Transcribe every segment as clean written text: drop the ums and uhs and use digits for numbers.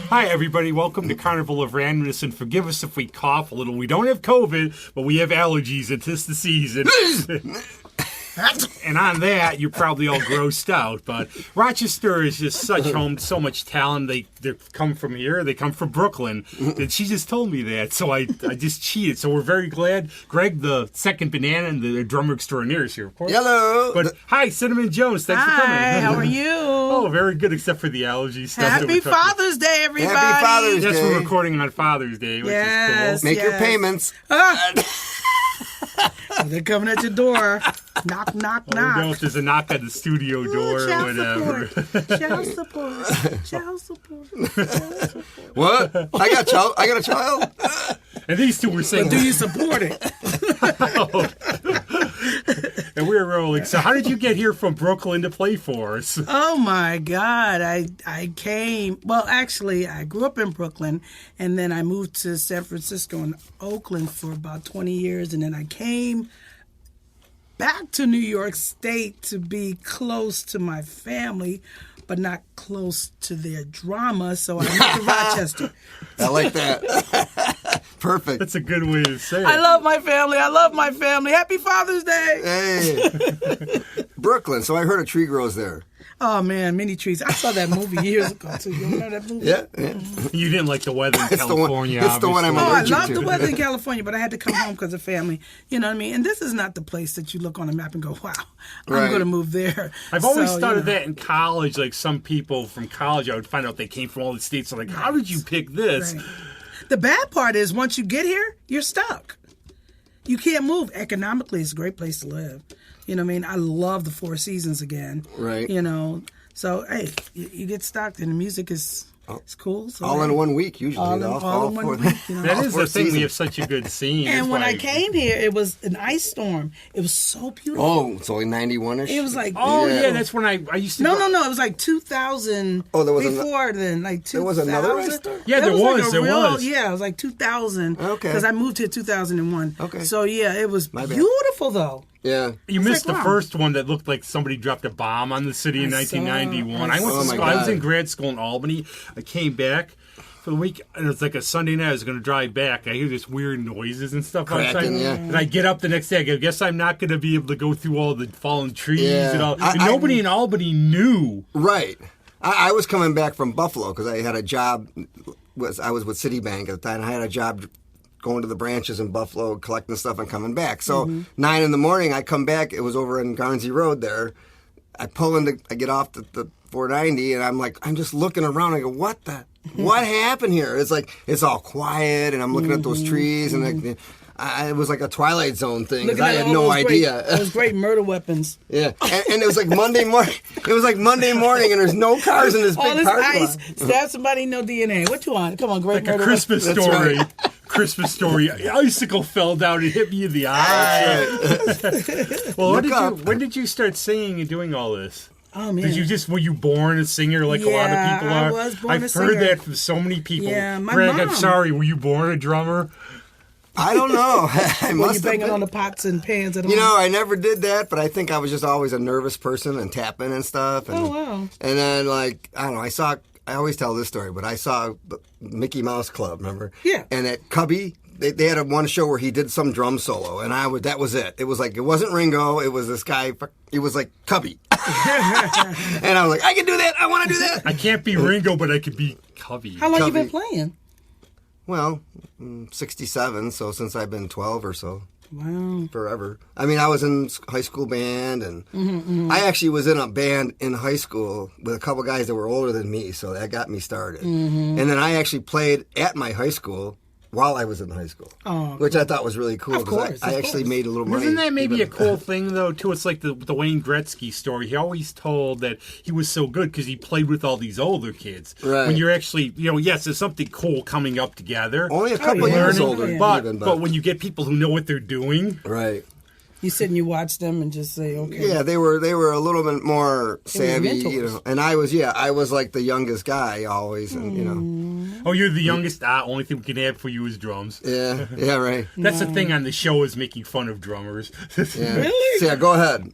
Hi, everybody. Welcome to Carnival of Randomness, and forgive us if we cough a little. We don't have COVID, but we have allergies. It's the season. And on that, you're probably all grossed out. But Rochester is just such home, so much talent. They come from here. They come from Brooklyn. And she just told me that, so I just cheated. So we're very glad. Greg, the second banana and the drummer extraordinaire is here, of course. Hello. But hi, Cinnamon Jones. Thanks for coming. Hi, how are you? Oh, very good, except for the allergy stuff. Happy Father's Day, everybody. Happy Father's Day. Yes, we're recording on Father's Day, which is cool. Make your payments. They're coming at your door. Knock, knock, I knock. don't know if there's a knock at the studio door or whatever. Child support. Child support. Child support. What? I got a child. And these two were saying, But do you support it? and we were rolling. So how did you get here from Brooklyn to play for us? Oh, my God. I came. Well, actually, I grew up in Brooklyn, and then I moved to San Francisco and Oakland for about 20 years, and then I came back to New York State to be close to my family, but not close to their drama, so I moved to Rochester. I like that. Perfect. That's a good way to say it. I love my family. I love my family. Happy Father's Day. Hey. Brooklyn. So I heard a tree grows there. Oh, man, many trees. I saw that movie years ago, too. You remember that movie? Yeah. You didn't like the weather in California, It's the one I'm obviously. Oh, I allergic love to. the weather in California, but I had to come home because of family. You know what I mean? And this is not the place that you look on a map and go, wow, I'm Right. going to move there. I've always So, thought you of know. that in college. Like some people from college, I would find out they came from all the states. I'm like, how did you pick this? Right. The bad part is once you get here, you're stuck. You can't move. Economically, it's a great place to live. You know what I mean? I love the Four Seasons again. Right. You know, so, hey, you get stuck and the music is it's cool. So, All hey, in 1 week, usually. all in one four- week. You know? That is Four the thing. We seasons. have such a good scene. And That's when why- I came here, it was an ice storm. It was so beautiful. Oh, it's only 91-ish? It was like Oh, Yeah. yeah, that's when I used to no. go. It was like 2000. Oh, there was before then, like 2000. There was another ice storm? Yeah, there like was, a there was. Yeah, it was like 2000. Okay. Because I moved here 2001. Okay. So yeah, it was My bad. beautiful though. Yeah. You It's missed like, the wow. first one that looked like somebody dropped a bomb on the city in I saw- 1991. I went Oh to my school. I was God. in grad school in Albany. I came back for the week, and it's like a Sunday night. I was going to drive back. I hear this weird noises and stuff outside. Cracking, yeah. And I get up the next day. I go, guess I'm not going to be able to go through all the fallen trees Yeah. and all. And nobody in Albany knew. Right. I was coming back from Buffalo because I had a job. I was with Citibank at the time. I had a job going to the branches in Buffalo, collecting stuff and coming back. So 9 in the morning, I come back. It was over in Garnsey Road there. I get off the 490, and I'm just looking around. I go, what happened here? It's like, it's all quiet, and I'm looking at those trees, and it was like a Twilight Zone thing. 'Cause Looking I at had all no those idea. Those great murder weapons. Yeah, and it was like Monday morning. It was like Monday morning, and there's no cars in this All big this parking ice. lot. Stab somebody, no DNA. What you want? Come on, great Like a murder Christmas weapons. story. right. Christmas story. Icicle fell down and hit me in the eye. Well, Look up. when did you start singing and doing all this? Oh man. Were you born a singer like a lot of Yeah, people I are? was born I've a heard singer. that from so many people. Yeah, my Greg, I'm mom. sorry, were you born a drummer? I don't know. I When must you have banging been. on the pots and pans at home. You know, I never did that, but I think I was just always a nervous person and tapping and stuff. And, Oh, wow. And then, like, I don't know, I always tell this story, but I saw the Mickey Mouse Club, remember? Yeah. And at Cubby, they had one show where he did some drum solo, and that was it. It was like, it wasn't Ringo, it was this guy, it was like Cubby. And I was like, I can do that, I want to do that. I can't be Ringo, but I could be Covey. How long you been Cubby. playing? Well, 67, so since I've been 12 or so. Wow. Forever. I mean, I was in high school band, and I actually was in a band in high school with a couple guys that were older than me, so that got me started. And then I actually played at my high school while I was in high school, which I thought was really cool. Of 'cause course, I of actually course. made a little money. Isn't that maybe a even- cool thing, though, too? It's like the Wayne Gretzky story. He always told that he was so good because he played with all these older kids. Right. When you're actually, yes, there's something cool coming up together. Only a couple yeah. years Learning, older, yeah. But even, when you get people who know what they're doing, right. You sit and you watch them and just say, okay. Yeah, they were a little bit more savvy, mentors. And I was like the youngest guy always, and Oh, you're the youngest. Only thing we can have for you is drums. yeah, right. That's the thing on the show is making fun of drummers. Yeah. Really? So, yeah, go ahead.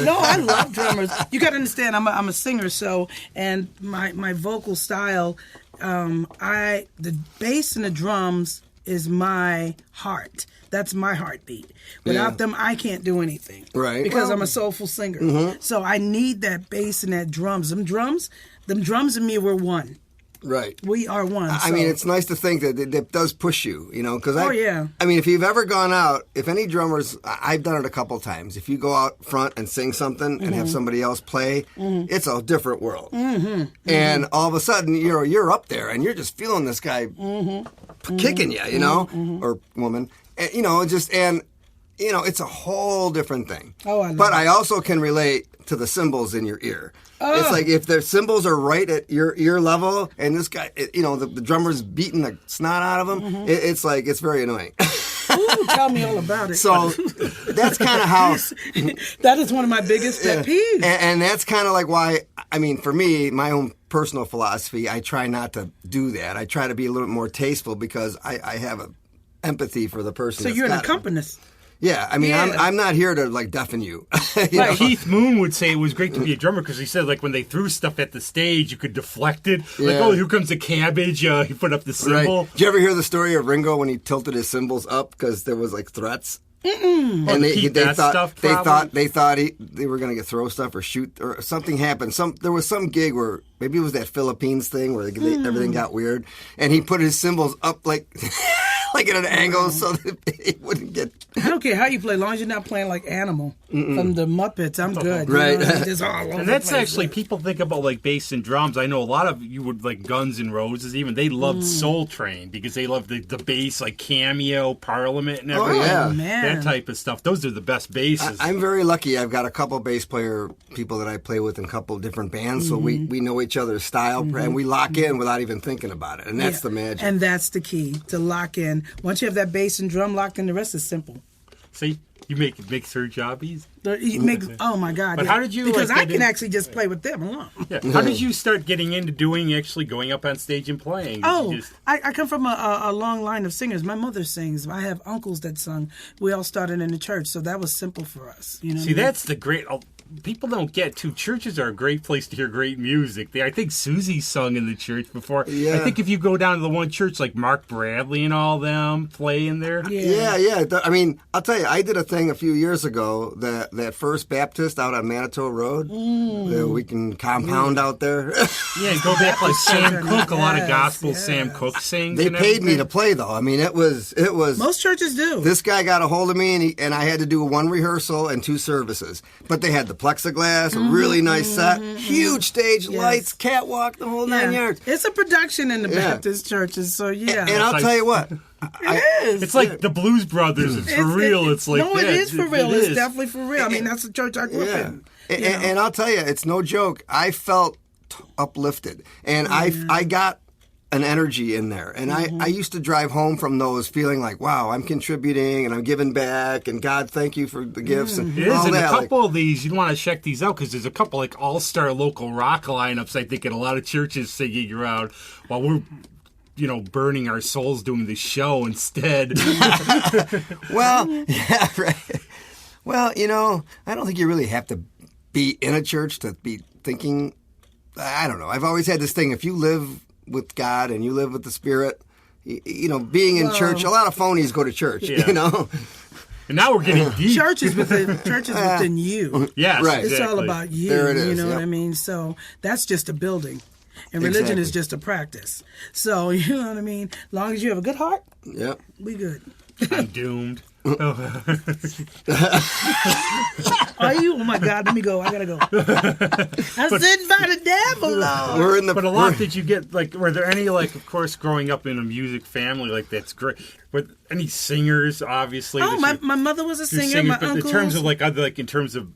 No, I love drummers. You got to understand, I'm a singer, so, and my vocal style, the bass and the drums is my heart. That's my heartbeat. Without them, I can't do anything. Right. Because I'm a soulful singer. So I need that bass and that drums. Them drums and me, we're one. Right. We are one. I mean, it's nice to think that it does push you, because yeah. I mean, if you've ever gone out, if any drummers, I've done it a couple times. If you go out front and sing something and have somebody else play, it's a different world. And all of a sudden, you're up there and you're just feeling this guy kicking you, or woman, and, it's a whole different thing. Oh, I love But it. I also can relate to the cymbals in your ear. It's like if the cymbals are right at your ear level, and this guy, the drummer's beating the snot out of him. It's very annoying. Ooh, tell me all about it. So that's kind of how. That is one of my biggest pet peeves. And that's kind of like why. I mean, for me, my own personal philosophy, I try not to do that. I try to be a little bit more tasteful because I have a empathy for the person. So you're an accompanist. Yeah, I mean, Yeah. I'm not here to deafen you. Keith Moon would say it was great to be a drummer because he said when they threw stuff at the stage, you could deflect it. Yeah. Here comes a cabbage. He put up the Right. cymbal. Did you ever hear the story of Ringo when he tilted his cymbals up because there was threats? Mm-mm. And to keep that stuff, they probably? thought they were going to throw stuff or shoot or something happened. There was some gig where maybe it was that Philippines thing where everything got weird, and he put his cymbals up like at an angle so that it wouldn't get. I don't care how you play, as long as you're not playing like Animal from the Muppets. I'm good. Right. Just all over And that's the place. actually, people think about bass and drums. I know a lot of you would Guns N' Roses, even they loved Soul Train because they loved the bass, Cameo, Parliament, and everything. yeah. Man. That type of stuff. Those are the best basses. I'm very lucky. I've got a couple bass player people that I play with in a couple different bands, so we know each other's style and we lock in without even thinking about it, and that's the magic. And that's the key, to lock in. Once you have that bass and drum locked in, the rest is simple. See, you make her job easy. You make, oh my God! But how did you, Because I get can in- actually just play with them alone. Yeah. How did you start getting into going up on stage and playing? Did you just- I come from a long line of singers. My mother sings. I have uncles that sung. We all started in the church, so that was simple for us. You know. See, that's the great. People don't get to. Churches are a great place to hear great music. I think Susie sung in the church before. Yeah. I think if you go down to the one church like Mark Bradley and all them play in there. Yeah. I mean, I'll tell you, I did a thing a few years ago that First Baptist out on Manitou Road. We can compound out there. Yeah, and go back Sam Cooke. A lot of Yes, gospel yes. Sam Cooke sings. They and paid me everything. to play though. I mean, it was Most churches do. This guy got a hold of me, and I had to do one rehearsal and 2 services. But they had the plexiglass, a really nice set, huge stage, lights, catwalk, the whole 9 yards. It's a production in the Baptist churches, so yeah. And I'll tell you what, it is. It's like the Blues Brothers. It's for real. It's like no, that. it is for real. It It's is. definitely for real. I mean, that's the church I grew up in. And I'll tell you, it's no joke. I felt uplifted, and I got an energy in there. And I used to drive home from those feeling like, wow, I'm contributing and I'm giving back, and God, thank you for the gifts and It is, all and that. a couple of these, you want to check these out because there's a couple all-star local rock lineups, I think, in a lot of churches singing around while we're, burning our souls doing the show instead. Well, yeah, right. Well, I don't think you really have to be in a church to be thinking. I don't know. I've always had this thing. If you live with God and you live with the Spirit, being in church, a lot of phonies go to church, Yeah. And now we're getting deep. Churches within you. Yes, Right. It's all exactly. about you. There it You is, know what yep. I mean? So that's just a building. And religion is Exactly. just a practice. So, you know what I mean? As long as you have a good heart, Yep. we good. I'm doomed. Are you? Oh my God, let me go. I gotta go. I'm sitting by the devil, Lord. We're in the. But a lot did you get, were there any, of course, growing up in a music family, that's great. But any singers, obviously? Oh, my mother was a singer. My but uncle. in terms of, in terms of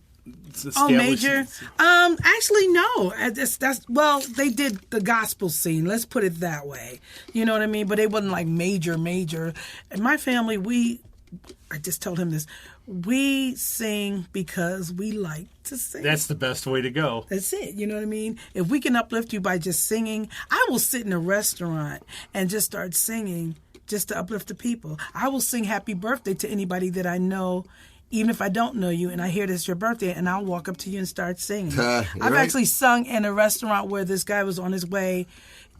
Oh, established- major? Actually, no. Well, they did the gospel scene. Let's put it that way. You know what I mean? But they wasn't major. In my family, we I just told him this. We sing because we like to sing. That's the best way to go. That's it. You know what I mean? If we can uplift you by just singing, I will sit in a restaurant and just start singing just to uplift the people. I will sing happy birthday to anybody that I know, even if I don't know you, and I hear this your birthday, and I'll walk up to you and start singing. I've actually sung in a restaurant where this guy was on his way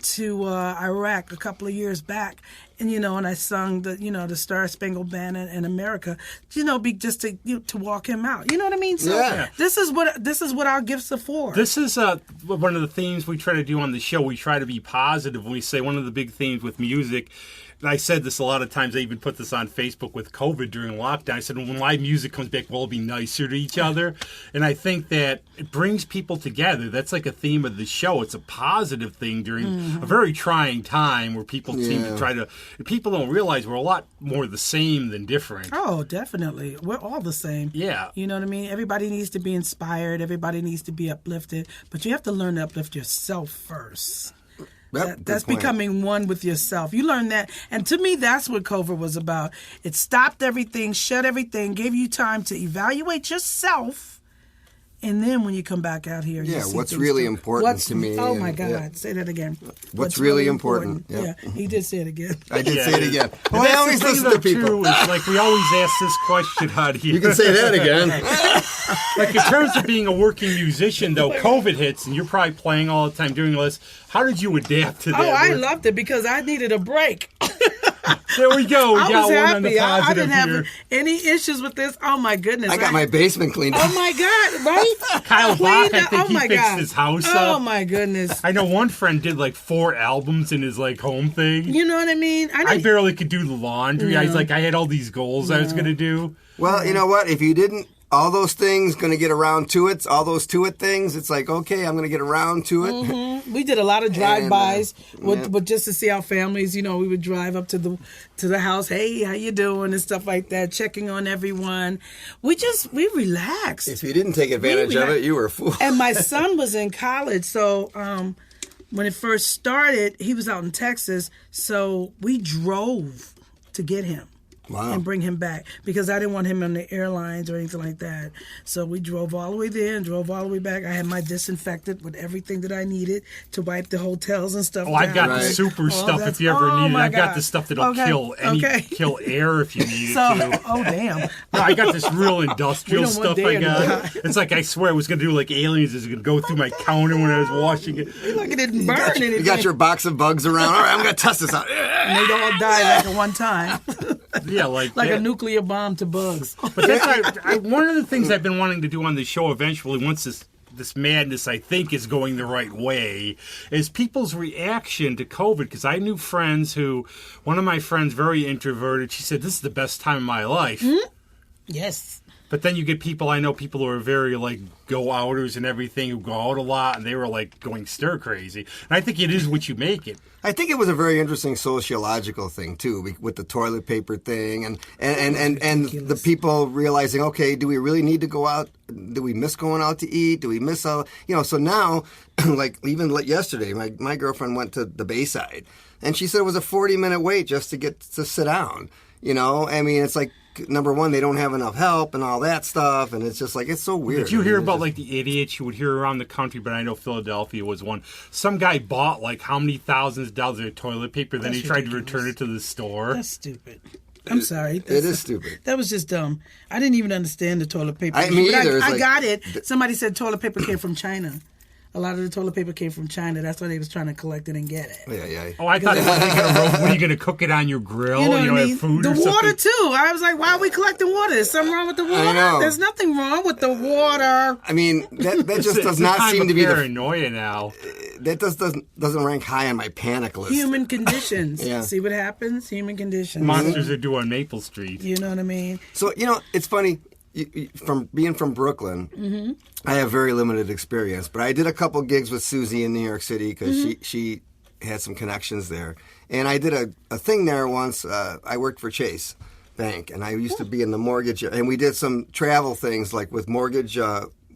to Iraq a couple of years back, and and I sung the Star Spangled Banner in America, just to walk him out. You know what I mean? So this is what our gifts are for. This is one of the themes we try to do on the show. We try to be positive when we say one of the big themes with music. And I said this a lot of times. I even put this on Facebook with COVID during lockdown. I said, when live music comes back, we'll all be nicer to each other. And I think that it brings people together. That's like a theme of the show. It's a positive thing during a very trying time where people seem to try to... People don't realize we're a lot more the same than different. Oh, definitely. We're all the same. Yeah. You know what I mean? Everybody needs to be inspired. Everybody needs to be uplifted. But you have to learn to uplift yourself first. That's becoming one with yourself. You learn that. And to me, that's what COVID was about. It stopped everything, shut everything, gave you time to evaluate yourself. And then when you come back out here, you see what's really important to me. Oh, my God. Say that again. What's really important. Yeah, he did say it again. I did say it again. Well, I always listen to people. Too, is like we always ask this question out here. You can say that again. Like in terms of being a working musician, though, COVID hits and you're probably playing all the time, doing all this. How did you adapt to that? Oh, I loved it because I needed a break. There we go. I was happy. I didn't here. have any issues with this. Oh, my goodness. I got my basement cleaned up. Oh, my God. Right? Kyle Bach, I think he fixed his house up. Oh, my goodness. I know one friend did like 4 albums in his like home thing. You know what I mean? I barely could do the laundry. I was like, I had all these goals I was going to do. Well, you know what? If you didn't, all those things going to get around to it. All those to it things. It's like, okay, I'm going to get around to it. Mm-hmm. We did a lot of drive-bys, with just to see our families. We would drive up to the house. Hey, how you doing and stuff like that. Checking on everyone. We relaxed. If you didn't take advantage of it, you were a fool. And my son was in college, so when it first started, he was out in Texas. So we drove to get him. Wow. And bring him back because I didn't want him on the airlines or anything like that. So we drove all the way there and drove all the way back. I had my disinfectant with everything that I needed to wipe the hotels and stuff. I've got the super stuff if you ever need it. I've got the stuff that'll kill air if you need it too. Oh, damn. No, I got this real industrial stuff I got. It's like I swear I was going to do like aliens. It's going to go through my counter when I was washing it. Like it didn't burn anything. You got your box of bugs around. All right, I'm going to test this out. And they all died at one time. Yeah, like a nuclear bomb to bugs. But that's one of the things I've been wanting to do on the show eventually, once this madness, I think, is going the right way, is people's reaction to COVID. Because I knew friends one of my friends, very introverted, she said, this is the best time of my life. Mm-hmm. Yes. But then you get people who are very, like, go-outers and everything, who go out a lot, and they were, like, going stir-crazy. And I think it is what you make it. I think it was a very interesting sociological thing, too, with the toilet paper thing and the people realizing, okay, do we really need to go out? Do we miss going out to eat? Do we miss all... so now, like, even yesterday, my girlfriend went to the Bayside, and she said it was a 40-minute wait just to get to sit down. I mean, it's like, number one, they don't have enough help and all that stuff, and it's just like, it's so weird. Did you hear about like the idiots you would hear around the country? But I know Philadelphia was one. Some guy bought like how many thousands of dollars of toilet paper, then he tried to return it to the store. That's stupid. I'm sorry. It is stupid. That was just dumb. I didn't even understand the toilet paper. Me either. I got it. Somebody said toilet paper came from China. A lot of the toilet paper came from China. That's why they was trying to collect it and get it. Yeah. Oh, I thought what are you going to cook it on your grill? You know what I mean? Have food the or something? Water, too. I was like, why are we collecting water? Is something wrong with the water? I know. There's nothing wrong with the water. I mean, that just does not seem to be paranoia now. That doesn't rank high on my panic list. Human conditions. Yeah. See what happens? Human conditions. Monsters are due on Maple Street. You know what I mean? So, it's funny. From being from Brooklyn, I have very limited experience, but I did a couple gigs with Susie in New York City because she had some connections there, and I did a thing there once. I worked for Chase Bank, and I used to be in the mortgage, and we did some travel things like with mortgage.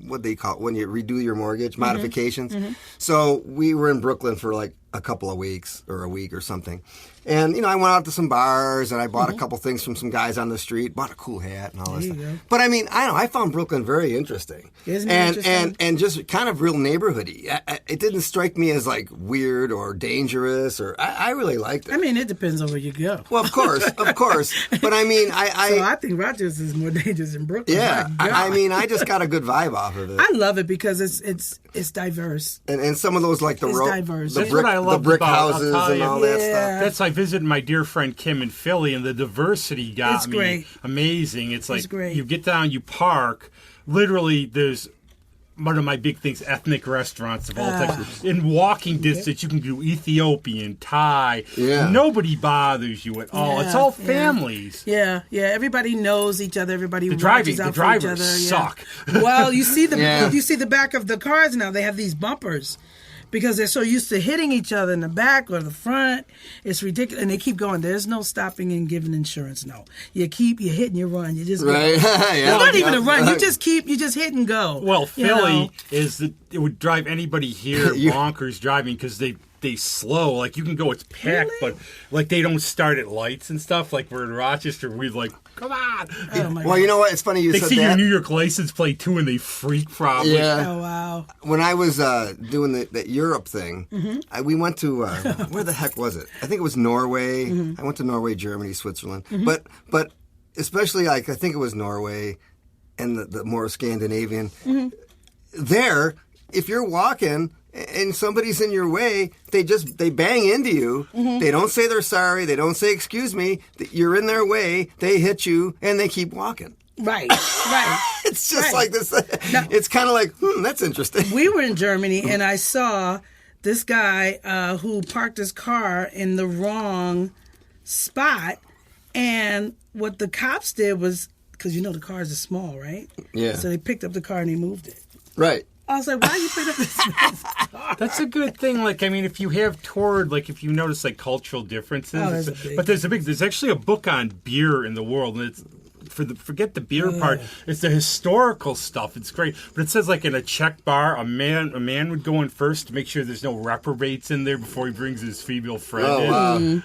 What they call it when you redo your mortgage modifications. So we were in Brooklyn for like a couple of weeks or a week or something. And, I went out to some bars and I bought a couple things from some guys on the street, bought a cool hat and all this stuff. Go. But I mean, I found Brooklyn very interesting. Isn't it and, interesting? and just kind of real neighborhoody. It didn't strike me as like weird or dangerous or I really liked it. I mean, it depends on where you go. Well, of course. But I mean, So I think Rochester is more dangerous than Brooklyn. yeah, My God. I mean, I just got a good vibe off of it. I love it because it's diverse. And some of those like It's diverse. the That's what I the loved brick about- I'll houses tell and you. all that Yeah. stuff. That's I visited my dear friend Kim in Philly, and the diversity got It's me great. amazing. It's like great. you get down, you park. Literally, there's one of my big things: ethnic restaurants of all types. In walking distance, you can do Ethiopian, Thai. Yeah. Nobody bothers you at all. It's all families. Yeah. Everybody knows each other. Everybody The watches out for each drivers other. suck. Well, you see Yeah. you see the back of the cars now. They have these bumpers because they're so used to hitting each other in the back or the front. It's ridiculous, and they keep going. There's no stopping and giving insurance. No, you hit and you run. You just go. Right? It's not even a run. You just hit and go. Well, you Philly know? it would drive anybody here bonkers driving because they slow. Like you can go, it's packed, Really? but like they don't start at lights and stuff. Like we're in Rochester, we're like, come on. Oh my Well, you know what? It's funny you They said see your that. New York license plate too, and they freak probably. Yeah. Oh wow. When I was doing that Europe thing, Mm-hmm. we went to where the heck was it? I think it was Norway. Mm-hmm. I went to Norway, Germany, Switzerland, but especially like I think it was Norway and the more Scandinavian. Mm-hmm. There, if you're walking and somebody's in your way, they bang into you. Mm-hmm. They don't say they're sorry. They don't say excuse me. You're in their way. They hit you and they keep walking. Right. It's just Right. like this. Now- It's kind of like, that's interesting. We were in Germany, and I saw this guy who parked his car in the wrong spot. And what the cops did was, because the cars are small, right? Yeah. So they picked up the car and they moved it. Right. I was like, why you pick up this car? That's a good thing. Like, I mean, if you have toured, like, if you notice, like, cultural differences. Oh, there's a big- but there's actually a book on beer in the world, and it's, forget the beer part, it's the historical stuff. It's great. But it says, like, in a Czech bar, a man would go in first to make sure there's no reprobates in there before he brings his female friend Oh, in. wow.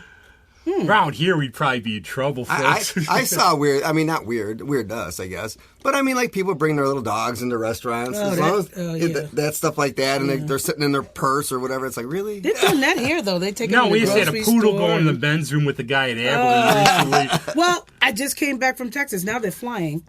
Around here, we'd probably be in trouble, folks. I saw weird. I mean, not weird. Weird to us, I guess. But I mean, like people bring their little dogs into restaurants. Oh, as long as yeah. that stuff like that, and they're sitting in their purse or whatever. It's like, really? They're doing that here, though. They take it No, to we the used to have a grocery poodle store going in the and- men's room with the guy at Abilene recently. Well, I just came back from Texas. Now they're flying.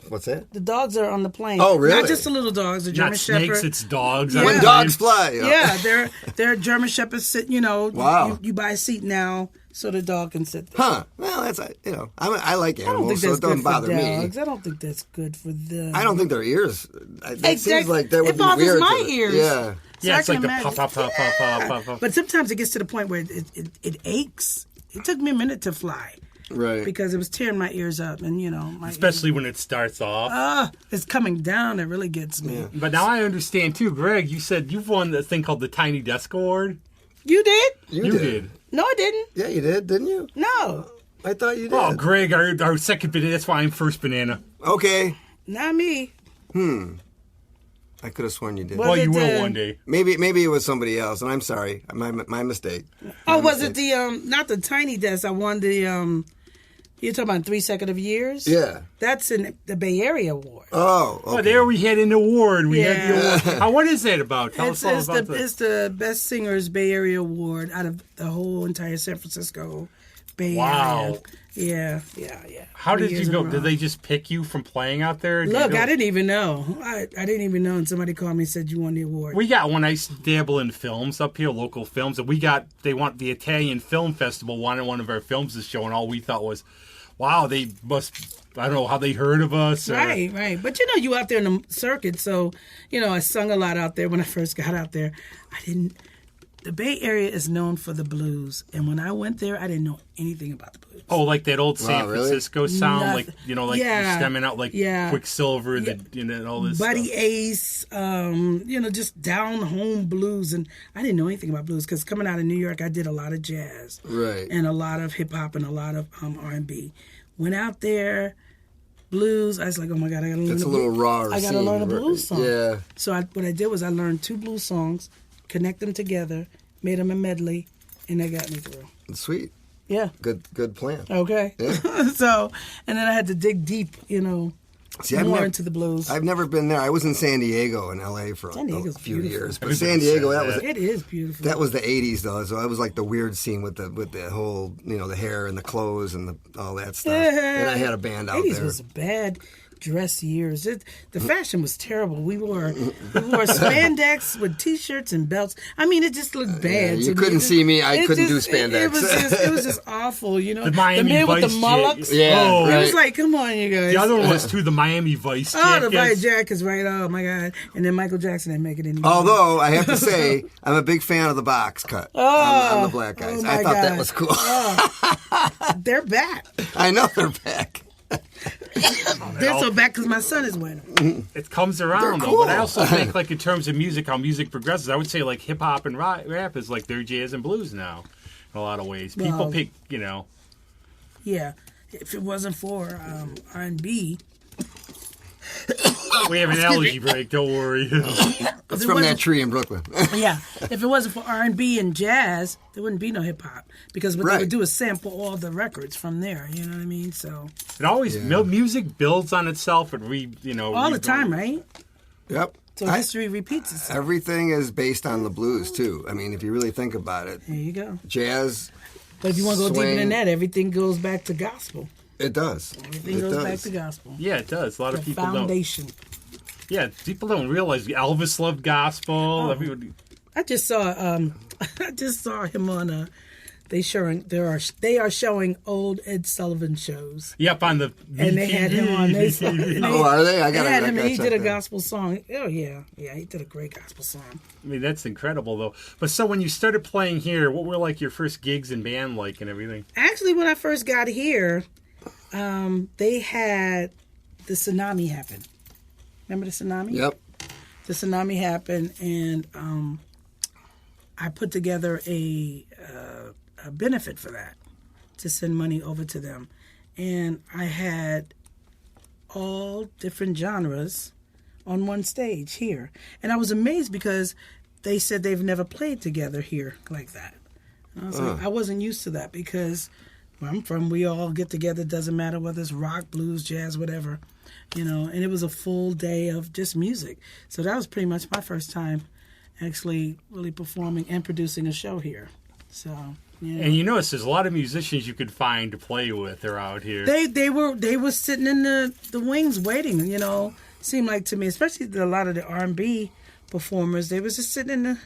What's that? The dogs are on the plane. Oh, really? Not just the little dogs, the German Not snakes, Shepherd. it's dogs. Yeah. I When mean, dogs fly. Yeah, they're German Shepherds sit. Wow. You buy a seat now so the dog can sit there. Huh. Well, that's I like I don't think animals, so that's it doesn't good for bother me. dogs. I don't think that's good for them. I don't think their ears. It seems Exactly. like that would It be bothers weird. my to- ears. Yeah. So Yeah, I it's can like the imagine. pop, pop, pop, pop, pop, pop, pop. But sometimes it gets to the point where it aches. It took me a minute to fly Right. because it was tearing my ears up, and my Especially when it starts off. it's coming down. It really gets me. But now I understand too, Greg. You said you've won a thing called the Tiny Desk Award. You did? You You did. No, I didn't. Yeah, you did, didn't you? No, I thought you did. Oh, Greg, our second banana. That's why I'm first banana. Okay. not me. I could have sworn you did. What? Well, you it, will one day. Maybe it was somebody else, and I'm sorry. My mistake. Oh, was it the not the Tiny Desk? I won the You're talking about 3 consecutive years? Yeah. That's in the Bay Area Award. Oh, okay. Oh, there we had an award. We had the Yeah. award. What is that about? Tell It's, us all about it's the Best Singers Bay Area Award out of the whole entire San Francisco Bay Wow. Area. Yeah. How 3 did years you in a go? row. Did they just pick you from playing out there? Did you Look, go- I didn't even know. I didn't even know, and somebody called me and said you won the award. We got one. I used to dabble in films up here, local films, and they want the Italian Film Festival wanted one of our films to show, and all we thought was, wow, they must. I don't know how they heard of us. Or, Right. But you out there in the circuit, so I sung a lot out there when I first got out there. The Bay Area is known for the blues, and when I went there, I didn't know anything about the blues. Oh, like that old San really? Francisco sound, Nothing. like Yeah. stemming out like Yeah. Quicksilver, and all this Buddy stuff. Ace, just down home blues, and I didn't know anything about blues because coming out of New York, I did a lot of jazz, Right. and a lot of hip hop and a lot of R&B. Went out there, blues. I was like, oh my god, I gotta learn. It's the a little blues. raw. I gotta learn a blues song. Yeah. So what I did was I learned 2 blues songs, connect them together, made them a medley, and that got me through. Sweet. Yeah. Good plan. Okay. Yeah. So, and then I had to dig deep, See, more into the blues. I've never been there. I was in San Diego and L.A. for a few beautiful. years. But San Diego, It is beautiful. that was the 80s, though. So that was like the weird scene with the whole, the hair and the clothes and all that stuff. And I had a band out 80s there. was bad dress years. The fashion was terrible. We wore spandex with T-shirts and belts. I mean, it just looked bad. You couldn't see me. I couldn't do spandex. It was just awful. The Miami man Vice with the mullocks. Yeah, Oh, It right. was like, come on, you guys. The other one was too, the Miami Vice jackets. Oh, the Vice jackets, right? Oh my God! And then Michael Jackson didn't make it anymore. Although, I have to say, I'm a big fan of the box cut on the black guys. oh I my thought that God. was cool. They're back. I know they're back. They're so back because my son is wearing them. It comes around, They're though. But I cool. also think, like, in terms of music, how music progresses, I would say, like, hip-hop and rap is like their jazz and blues now, in a lot of ways. People Well, pick, Yeah, if it wasn't for R&B, we have an allergy break, don't worry. It's from that tree in Brooklyn. yeah, if it wasn't for R&B and jazz, there wouldn't be no hip hop because what they Right. would do is sample all the records from there. You know what I mean? So It always, music builds on itself and all the time, right? Yep. So history repeats itself. Everything is based on the blues, too. I mean, if you really think about it, There you go. jazz, But if you want to go deeper swing. than that, everything goes back to gospel. it does. Everything It goes does. back to gospel. Yeah, it does. A lot The of people don't. foundation. Yeah, people don't realize Elvis loved gospel. Oh. Everybody, I just saw him on they are showing old Ed Sullivan shows. yep, on the And they had him on this. Oh, are they? I They had him, and he check did a that. gospel song. Oh yeah, he did a great gospel song. I mean, that's incredible, though. But so when you started playing here, what were like your first gigs and band like and everything? Actually, when I first got here, they had the tsunami happen. Remember the tsunami? Yep. The tsunami happened, and I put together a benefit for that to send money over to them, and I had all different genres on one stage here, and I was amazed because they said they've never played together here like that. And I was like, I wasn't used to that because where I'm from, we all get together. Doesn't matter whether it's rock, blues, jazz, whatever, And it was a full day of just music. So that was pretty much my first time actually really performing and producing a show here. So. Yeah. And you notice there's a lot of musicians you could find to play with around here. They were sitting in the wings waiting, Seemed like to me, especially a lot of the R&B performers, they was just sitting in the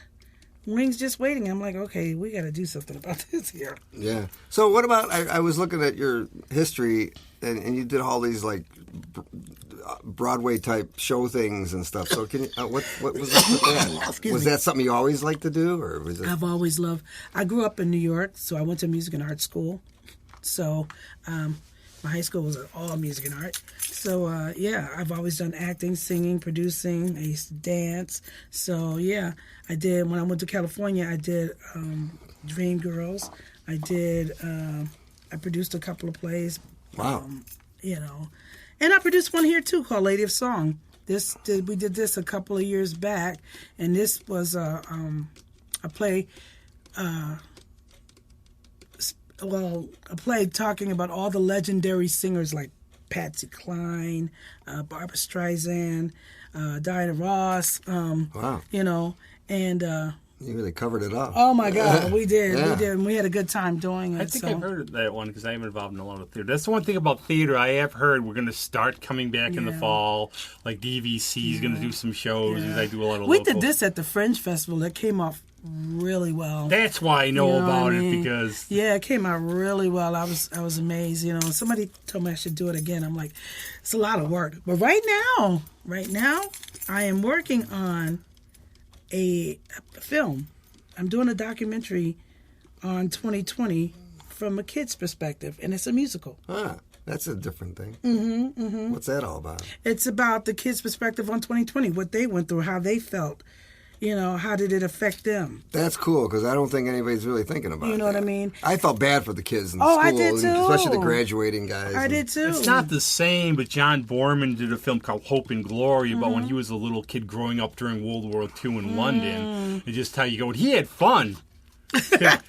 wings just waiting. I'm like, okay, we got to do something about this here. Yeah. So what about, I was looking at your history, and you did all these, like, Broadway type show things and stuff. So can you, what was up with that? Was that something you always liked to do, or was it? I've always loved. I grew up in New York, so I went to music and art school. So my high school was all music and art. So I've always done acting, singing, producing. I used to dance. So I did. When I went to California, I did Dream Girls. I did. I produced a couple of plays. Wow. And I produced one here too called Lady of Song. We did this a couple of years back, and this was a play. A play talking about all the legendary singers like Patsy Cline, Barbra Streisand, Diana Ross. Wow. And. You really covered it up. Oh my God, we did. Yeah. We did. And we had a good time doing it. I think I've heard of that one because I'm involved in a lot of theater. That's the one thing about theater I have heard. We're going to start coming back in the fall. Like DVC is going to do some shows. I do a lot of We local. did this at the Fringe Festival. That came off really well. That's why I know You know about what I it mean? because It came out really well. I was amazed. Somebody told me I should do it again. I'm like, it's a lot of work. But right now, I am working on a film. I'm doing a documentary on 2020 from a kid's perspective, and it's a musical. That's a different thing. Mm-hmm. What's that all about? It's about the kids' perspective on 2020, what they went through, how they felt. How did it affect them? That's cool because I don't think anybody's really thinking about it. You know what I mean? I felt bad for the kids in school, I did too. especially the graduating guys. I did too. it's not the same. But John Borman did a film called Hope and Glory about Mm-hmm. when he was a little kid growing up during World War II in London. And just how you go. He had fun.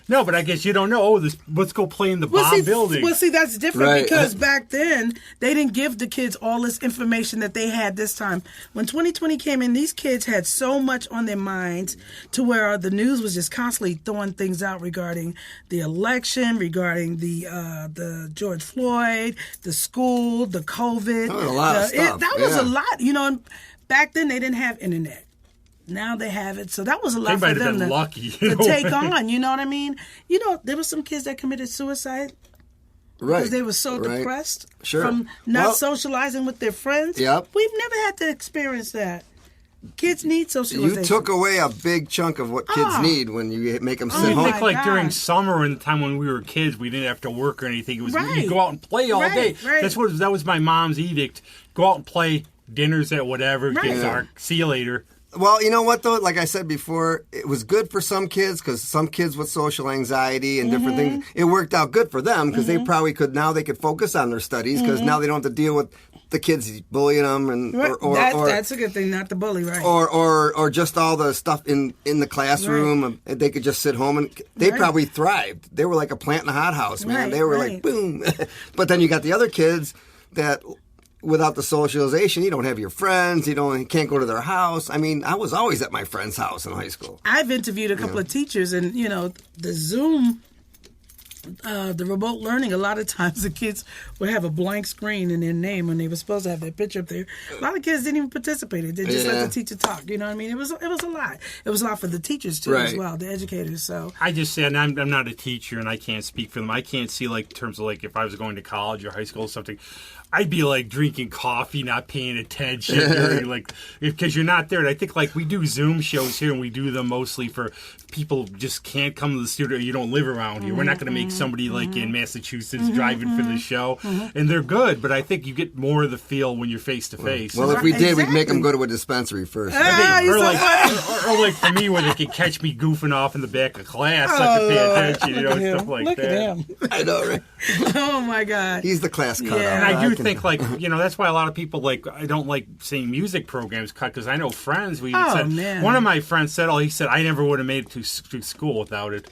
No, but I guess you don't know. Oh, let's go play in the bomb building. Well, see, that's different Right. because back then they didn't give the kids all this information that they had this time. When 2020 came in, these kids had so much on their minds to where the news was just constantly throwing things out regarding the election, regarding the George Floyd, the school, the COVID. That was a lot of stuff. That was a lot. And back then they didn't have internet. Now they have it, so that was a lot They for might have them been to, lucky, to take on. You know what I mean? There were some kids that committed suicide Right. because they were so depressed Sure. from not Well, socializing with their friends. Yep. We've never had to experience that. Kids need socialization. You took away a big chunk of what kids need when you make them sit I home. think like God. during summer and the time when we were kids, we didn't have to work or anything. It was Right. you go out and play all day. Right. That was my mom's edict. Go out and play. Dinners at whatever. Right. Get dark. See you later. Well, you know what, though? Like I said before, it was good for some kids because some kids with social anxiety and different things, it worked out good for them because they probably could, now they could focus on their studies because now they don't have to deal with the kids bullying them. And, Right. or That's a good thing, not the bully, right? or just all the stuff in the classroom. And they could just sit home and they Right. probably thrived. They were like a plant in a hothouse, man. Right, They were right. like, boom. But then you got the other kids that... Without the socialization, you don't have your friends. You can't go to their house. I mean, I was always at my friend's house in high school. I've interviewed a couple of teachers, and the Zoom, the remote learning. A lot of times, the kids would have a blank screen in their name when they were supposed to have their picture up there. A lot of kids didn't even participate. They just let the teacher talk. You know what I mean? It was a lot. It was a lot for the teachers too, as Right. well, the educators. So I just say, and I'm not a teacher, and I can't speak for them. I can't see like in terms of like if I was going to college or high school or something. I'd be like drinking coffee, not paying attention, during, like because you're not there. And I think like we do Zoom shows here, and we do them mostly for people who just can't come to the studio. You don't live around here. We're not going to make somebody like in Massachusetts driving for the show, and they're good. But I think you get more of the feel when you're face to face. Well, if we did, we'd make Exactly. them go to a dispensary first. you're Or so like, or like for me, where they could catch me goofing off in the back of class, I could pay attention, look at him. stuff like Look that. at him. I know, right? Oh my God. He's the class cutout. Yeah. And I do can- think, like, that's why a lot of people, like, I don't like seeing music programs cut, because I know friends, Man. one of my friends said, he said, I never would have made it to school without it.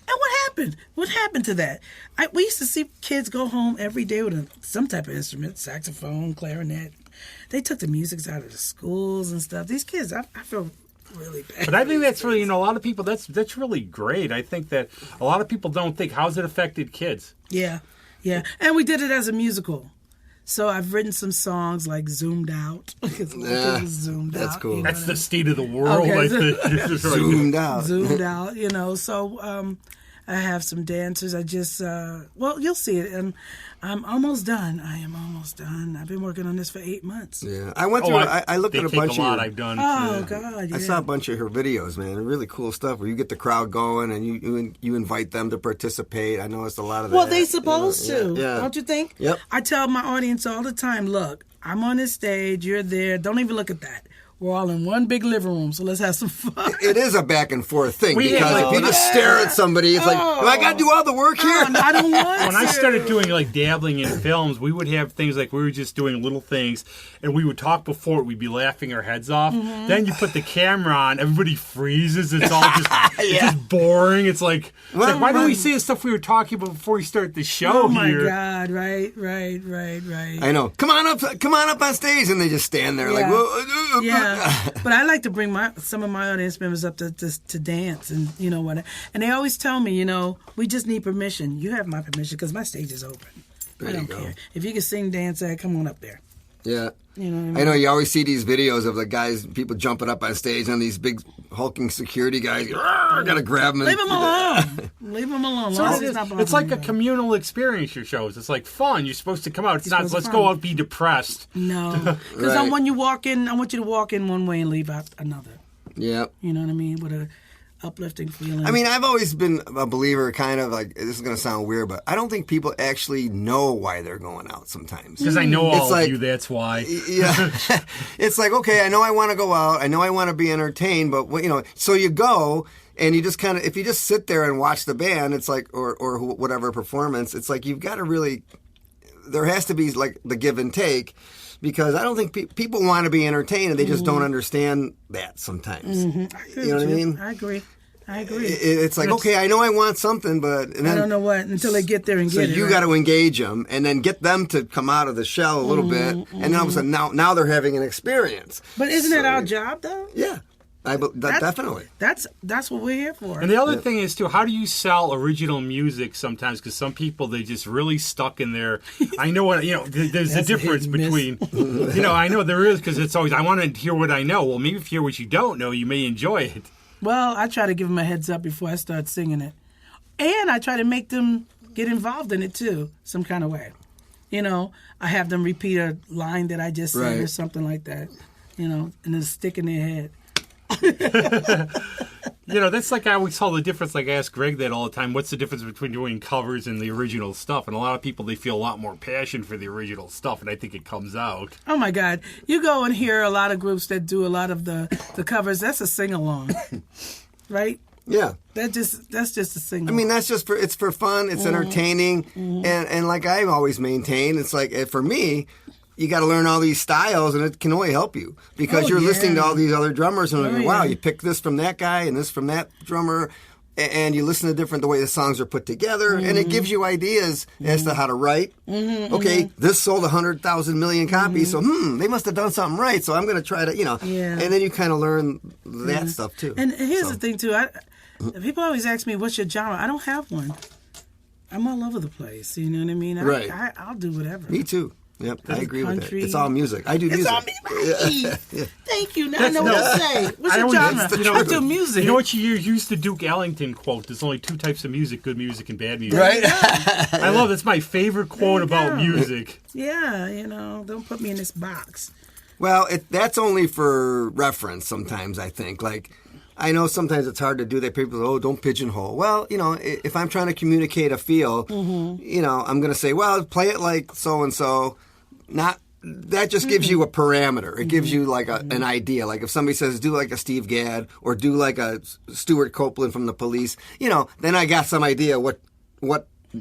And what happened? What happened to that? We used to see kids go home every day with some type of instrument, saxophone, clarinet. They took the music out of the schools and stuff. These kids, I feel really bad. But I think that's really, a lot of people, that's really great. I think that a lot of people don't think, how's it affected kids? Yeah. And we did it as a musical. So I've written some songs like Zoomed Out. Because zoomed that's out, cool. That's the state of the world, Okay. I think. Zoomed out. Zoomed out, So I have some dancers. I just, you'll see it. And I'm almost done. I am almost done. I've been working on this for 8 months. Yeah, I went through. I looked they at a take bunch a lot of. I've done. Oh, God, yeah. I saw a bunch of her videos, man. Really cool stuff where you get the crowd going and you invite them to participate. I noticed a lot of that. Well, they supposed to, Yeah. don't you think? Yep. I tell my audience all the time, look, I'm on this stage, you're there. Don't even look at that. We're all in one big living room, so let's have some fun. It is a back and forth thing We because have, if you just stare at somebody, it's like, well, I got to do all the work here. I don't want When I to. started doing like dabbling in films, we would have things like we were just doing little things, and we would talk before it. We'd be laughing our heads off. Mm-hmm. Then you put the camera on, everybody freezes. It's all just it's just boring. It's like, why don't we say the stuff we were talking about before we start the show Oh my here? God! Right. I know. Come on up on stage, and they just stand there like, Yeah. whoa. Yeah, but I like to bring some of my audience members up to dance, and you know what? And they always tell me, we just need permission. You have my permission because my stage is open. There I you don't go. care if you can sing, dance, come on up there. Yeah. You know what I mean? I know you always see these videos of the guys, people jumping up on stage on these big hulking security guys. Gotta grab them. Leave them alone. Leave them alone. So Long it as is- it's not bothering it's like a anybody. communal experience, your shows. It's like fun. You're supposed to come out. It's not, supposed to let's come. go out and be depressed. No, because Right. when you walk in, I want you to walk in one way and leave out another. Yeah. You know what I mean? With a uplifting feeling. I mean, I've always been a believer, kind of like, this is going to sound weird, but I don't think people actually know why they're going out sometimes. Because I know It's all like- of you, that's why. Yeah. It's like, okay, I know I want to go out. I know I want to be entertained, but, so you go and you just kind of, if you just sit there and watch the band, it's like, or whatever performance, it's like, you've got to really, there has to be like the give and take. Because I don't think people want to be entertained, and they just don't understand that sometimes. I agree You know with what I mean? I agree. I agree. It's like, okay, I know I want something, but and then, I don't know what until they get there and so get it. you right? got to engage them and then get them to come out of the shell a little bit, and then all of a sudden now they're having an experience. But isn't that our job though? Yeah, definitely. That's what we're here for. And the other thing is too, how do you sell original music sometimes? Because some people, they just really stuck in their. I know what there's a difference between. I know there is, because it's always I want to hear what I know. Well, maybe if you hear what you don't know, you may enjoy it. Well, I try to give them a heads up before I start singing it, and I try to make them get involved in it too, some kind of way. I have them repeat a line that I just said or something like that. And then stick in their head. That's like I always tell the difference. Like I ask Greg that all the time. What's the difference between doing covers and the original stuff? And a lot of people, they feel a lot more passion for the original stuff, and I think it comes out. Oh my God! You go and hear a lot of groups that do a lot of the covers. That's a sing along, right? Yeah. That's just a sing. I mean, that's just it's for fun. It's entertaining, and like I've always maintained, it's like for me. You got to learn all these styles, and it can only help you because you're listening to all these other drummers, and wow, you pick this from that guy and this from that drummer, and you listen to the way the songs are put together, and it gives you ideas as to how to write. Okay, this sold 100,000 million copies, so they must have done something right. So I'm going to try to, and then you kind of learn that stuff too. And here's the thing too, people always ask me, "What's your genre?" I don't have one. I'm all over the place. You know what I mean? Right. I'll do whatever. Me too. Yep, I agree country. with that. It's all music. I do music. It's all me. Thank you. Now I know what to say. What's your genre? I do music. You know what you used the Duke Ellington quote? There's only two types of music: good music and bad music. Right. I love that's my favorite quote about music. Yeah, don't put me in this box. Well, that's only for reference. Sometimes I think I know sometimes it's hard to do that. People go, don't pigeonhole. Well, if I'm trying to communicate a feel, I'm going to say, well, play it like so-and-so. That just gives you a parameter. It gives you like an idea. Like if somebody says, do like a Steve Gadd or do like a Stuart Copeland from the Police, then I got some idea what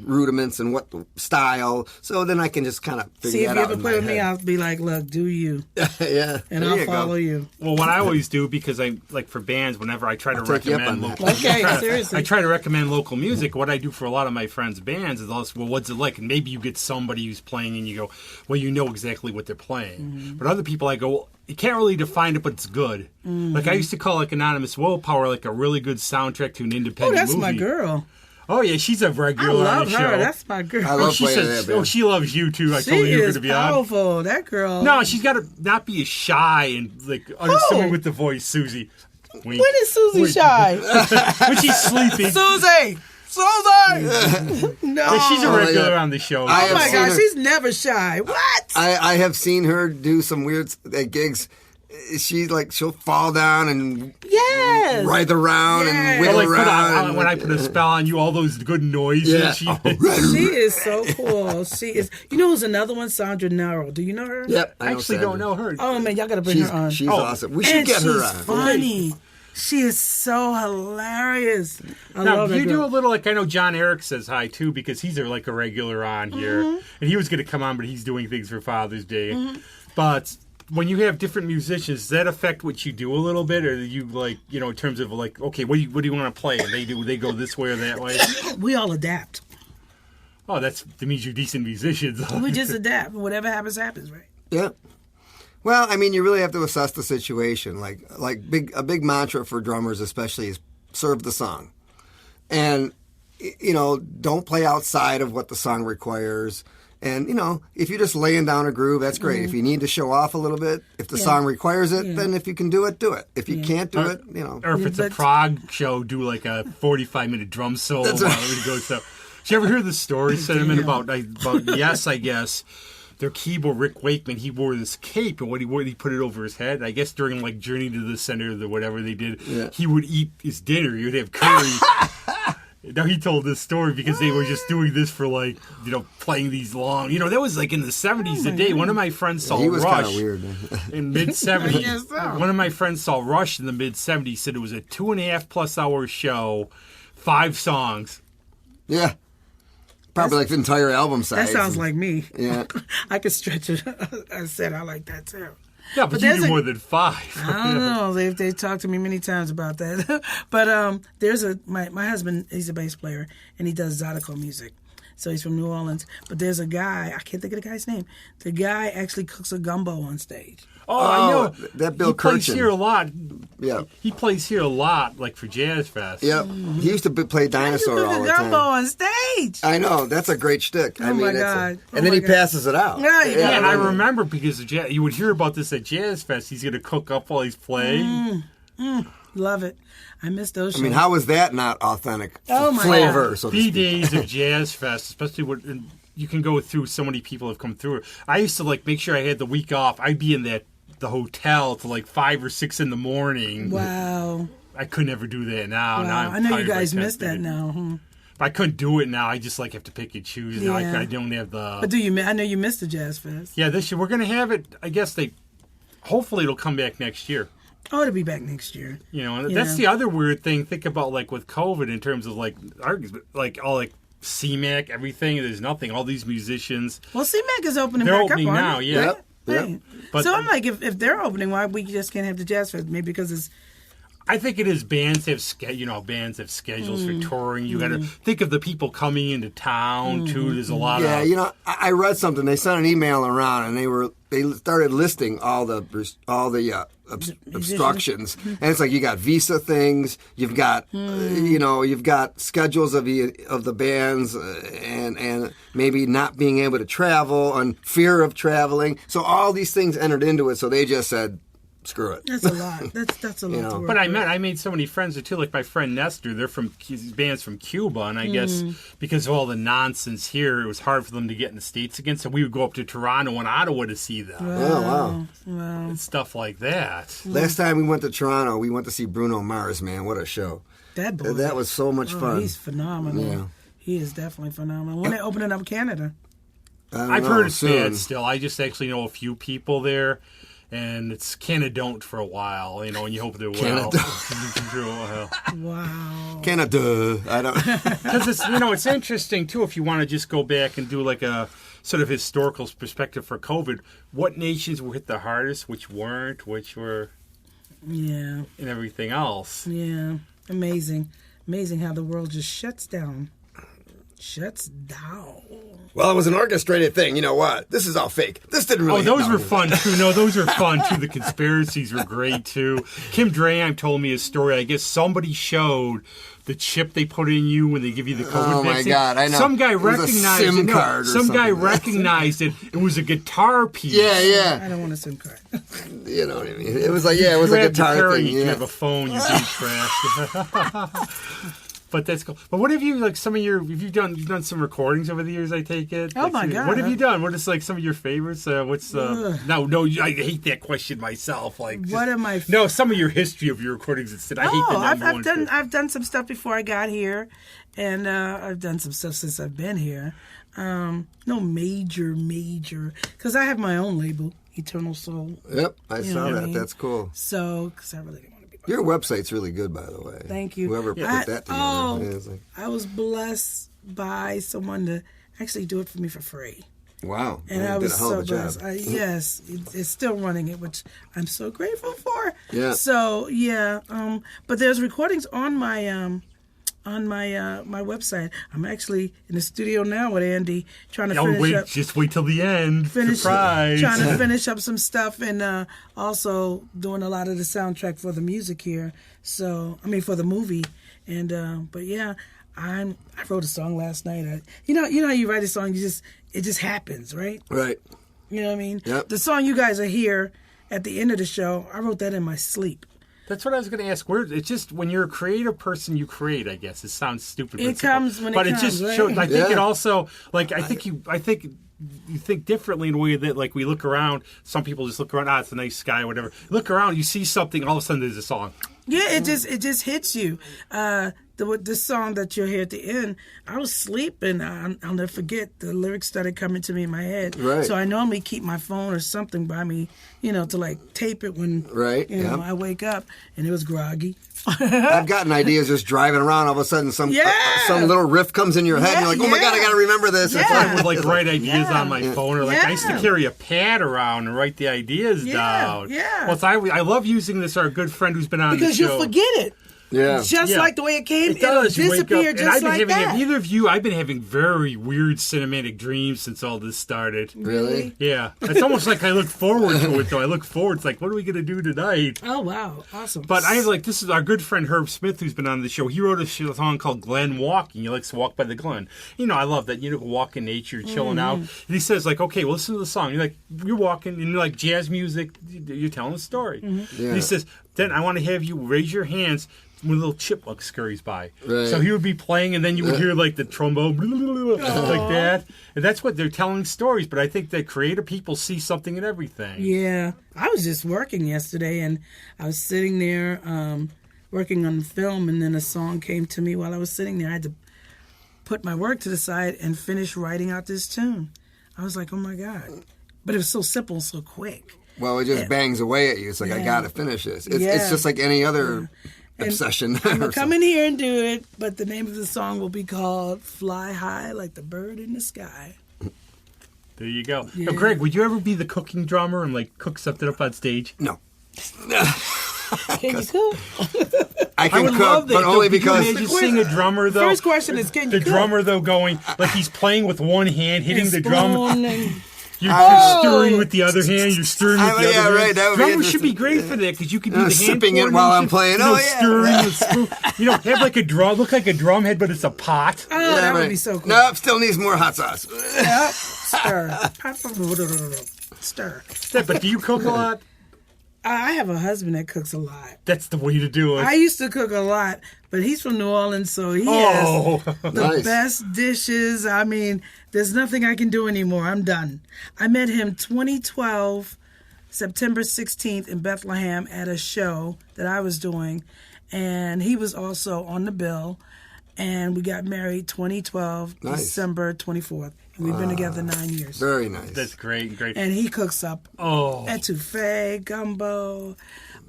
rudiments and what style. So then I can just kind of figure that out. See, if you ever play with me, I'll be like, look, do you. Yeah. And I'll follow you. Well, what I always do, because I like for bands, whenever I try to recommend local seriously. I try to recommend local music. What I do for a lot of my friends' bands is also, well, what's it like? And maybe you get somebody who's playing and you go, well, you know exactly what they're playing. But other people, I go, well, you can't really define it, but it's good. Like I used to call Anonymous Willpower like a really good soundtrack to an independent movie. Oh, that's my girl. Oh, yeah, she's a regular on the show. I love her. That's my girl. I love playing that, man. she loves you, too. I told her you were going to be on. She is powerful, that girl. No, she's got to not be as shy and, unassuming with the voice, Susie. When is Susie shy? When she's sleeping. Susie! No. Yeah, she's a regular on the show. Oh, my God, she's never shy. What? I have seen her do some weird gigs. She'll fall down and writhe around and wiggle around. When I put a spell on you, all those good noises. Yeah. She is so cool. She is. You know who's another one? Sandra Naro. Do you know her? Yep. I actually don't know her. Oh, man, y'all got to bring her on. She's awesome. We should get her on. She's funny. She is so hilarious. I now, love her. You do a little, I know John Eric says hi, too, because he's a regular on here. And he was going to come on, but he's doing things for Father's Day. But when you have different musicians, does that affect what you do a little bit? Or do you, in terms of, okay, what do you want to play? And they go this way or that way? We all adapt. Oh, that means you're decent musicians. We just adapt. Whatever happens, happens, right? Yeah. Well, I mean, you really have to assess the situation. A big mantra for drummers especially is serve the song. And, don't play outside of what the song requires. And, if you're just laying down a groove, that's great. If you need to show off a little bit, if the song requires it, then if you can do it, do it. If you can't do it, Or if it's a prog show, do like a 45-minute drum solo while it goes up. Did you ever hear the story, Sentiment, about Yes, I guess, their keyboard, Rick Wakeman, he wore this cape, and what he wore, he put it over his head. I guess during, Journey to the Center, or whatever they did, he would eat his dinner. He would have curry. Now, he told this story because they were just doing this for, playing these long... that was, in the 70s the day. One of my friends saw Rush. He was kind of weird. In mid-70s. One of my friends saw Rush in the mid-70s, said it was a 2.5+ hour show, 5 songs. Yeah. Probably the entire album size. That sounds like me. Yeah. I could stretch it. I said I like that, too. Yeah, but you there's do more than 5. I don't know. They talked to me many times about that. But there's my husband. He's a bass player and he does Zydeco music. So he's from New Orleans. But there's a guy. I can't think of the guy's name. The guy actually cooks a gumbo on stage. Oh, I know. That Bill He plays Kirchen. here a lot. Yeah. He plays here a lot, like for Jazz Fest. Yep. He used to play dinosaur Cook all a the gumbo time. on stage. I know. That's a great shtick. Oh, my God. And then he passes it out. Yeah, Yeah, and Yeah, I remember because of you would hear about this at Jazz Fest. He's going to cook up while he's playing. Love it. I miss those shows. I mean, how is that not authentic Oh, my flavor, God. so to The speak? days of Jazz Fest, especially when you can go through, so many people have come through it. I used to make sure I had the week off. I'd be in the hotel till 5 or 6 in the morning. Wow. I could never do that now. Wow. Now I'm I know you tired by guys 10:30. miss that now. I couldn't do it now. I just have to pick and choose. Now Yeah. I don't have the. But I know you missed the Jazz Fest. Yeah, this year we're gonna have it. I guess hopefully it'll come back next year. Oh, it'll be back next year. And Yeah. that's the other weird thing. Think about with COVID in terms of all CMAC, everything. There's nothing. All these musicians. Well, CMAC is opening They're back opening up, aren't now, they? yeah. Yep. Right. But- So I'm like, if they're opening, why we just can't have the Jazz Fest? Maybe because it's I think it is bands have bands have schedules for touring. You got to think of the people coming into town too. There's a lot Yeah, of I read something. They sent an email around, and they started listing all the obstructions, and it's like you got visa things, you've got you've got schedules of the bands, and maybe not being able to travel and fear of traveling. So all these things entered into it. So they just said, screw it. that's a lot. That's a lot to work But with. I made so many friends too, like my friend Nestor. They're from bands from Cuba, and I guess because of all the nonsense here, it was hard for them to get in the States again. So we would go up to Toronto and Ottawa to see them, Oh, wow. and stuff like that. Last time we went to Toronto, we went to see Bruno Mars, man. What a show. That boy. That was so much fun. He's phenomenal. Yeah. He is definitely phenomenal. When they opening up Canada? I don't I've know, heard it's soon. bad still. I just actually know a few people there, and it's Canada for a while, and you hope they're well. Wow. Canada. I don't. Because it's interesting too. If you want to just go back and do a sort of historical perspective for COVID, what nations were hit the hardest, which weren't, which were, Yeah. and everything else. Yeah. Amazing. Amazing how the world just shuts down. Shuts down. Well, it was an orchestrated thing. You know what? This is all fake. This didn't really. Oh, those happen. were fun too. No, those were fun too. The conspiracies were great too. Kim Drahan told me a story. I guess somebody showed the chip they put in you when they give you the COVID Oh, my vaccine. God, I know. Some guy It was a recognized SIM it. No, card or some guy something. recognized it. It was a guitar piece. Yeah, I yeah. don't want a SIM card. You know what I mean? It was like, yeah, it was You a have guitar guitar, thing. you Yeah. have a phone, you do trash. But that's cool. But what have you you've done some recordings over the years? I take it. Oh, my God. What have you done? What is some of your favorites? What's no? I hate that question myself. What am I? No, some of your history of your recordings instead. I hate the number one. I've done some stuff before I got here, and I've done some stuff since I've been here. No major, because I have my own label, Eternal Soul. Yep, I saw what I that. mean? That's cool. So, because I really didn't want to be. Your website's really good, by the way. Thank you. Whoever put that together. Oh, Yeah, it's like, I was blessed by someone to actually do it for me for free. wow. And you I did was a hell so of a job. blessed. Yes, it's still running it, which I'm so grateful for. Yeah. So yeah, but there's recordings on my my website. I'm actually in the studio now with Andy trying to finish up. Just wait till the end. Finish, Surprise. trying to finish up some stuff and also doing a lot of the soundtrack for the music here. So for the movie, and but yeah, I wrote a song last night. You know how you write a song, it just happens, right? Right. You know what I mean? Yep. The song you guys are here at the end of the show, I wrote that in my sleep. That's what I was going to ask. It's just when you're a creative person, you create. I guess it sounds stupid. It but simple. comes when it but comes, just right? shows. I think Yeah. it also I think you think differently in a way that we look around. Some people just look around. It's a nice sky, whatever. Look around, you see something. All of a sudden, there's a song. Yeah, it just hits you. this song that you'll hear at the end, I was sleeping. I'll never forget. The lyrics started coming to me in my head. Right. So I normally keep my phone or something by me, to like tape it when I wake up. And it was groggy. I've gotten ideas just driving around. All of a sudden, some little riff comes in your head, and you're like, "Oh my god, I got to remember this." It's like I would write ideas on my phone, or I used to carry a pad around and write the ideas down. Yeah. Well, I love using this. Our good friend who's been on the show. Because you forget it. Yeah. Just like the way it came, it does. It'll disappear just like that. Neither of you, I've been having very weird cinematic dreams since all this started. Really? Yeah. It's almost like I look forward to it, though. I look forward. It's like, what are we going to do tonight? Oh, wow. Awesome. But this is our good friend Herb Smith, who's been on the show. He wrote a song called Glen Walking. He likes to walk by the Glen. I love that. Walk in nature, chilling out. And he says, okay, well, listen to the song. You're walking, and you're like jazz music. You're telling a story. Mm-hmm. Yeah. And he says, then I want to have you raise your hands when a little chipmunk scurries by. Right. So he would be playing, and then you would hear like the trombone, like that. And that's what they're telling stories. But I think that creative people see something in everything. Yeah. I was just working yesterday, and I was sitting there working on the film, and then a song came to me while I was sitting there. I had to put my work to the side and finish writing out this tune. I was like, oh, my God. But it was so simple, so quick. Well, it just bangs away at you. It's like, I got to finish this. It's just like any other obsession. I'm going to come in here and do it, but the name of the song will be called Fly High Like the Bird in the Sky. There you go. Yeah. Now, Greg, would you ever be the cooking drummer and cook something up on stage? No. Can you cook? I can cook, but only because... Could you sing a drummer, though? First question is, can you cook? The drummer, though, going, like he's playing with one hand, hitting the drum. You're stirring with the other hand. You're stirring with the other hand. Right. Drummers should be great for that because you can do the hand sipping it while I'm playing. Stirring with spoon. Have like a drum, look like a drum head, but it's a pot. Oh, that would be so cool. Nope, still needs more hot sauce. Yep. Stir. But do you cook a lot? I have a husband that cooks a lot. That's the way to do it. I used to cook a lot, but he's from New Orleans, so he has the best dishes. I mean, there's nothing I can do anymore. I'm done. I met him 2012, September 16th in Bethlehem at a show that I was doing, and he was also on the bill, and we got married 2012, December 24th. We've been together 9 years. Very nice. That's great. And he cooks up etouffee, gumbo,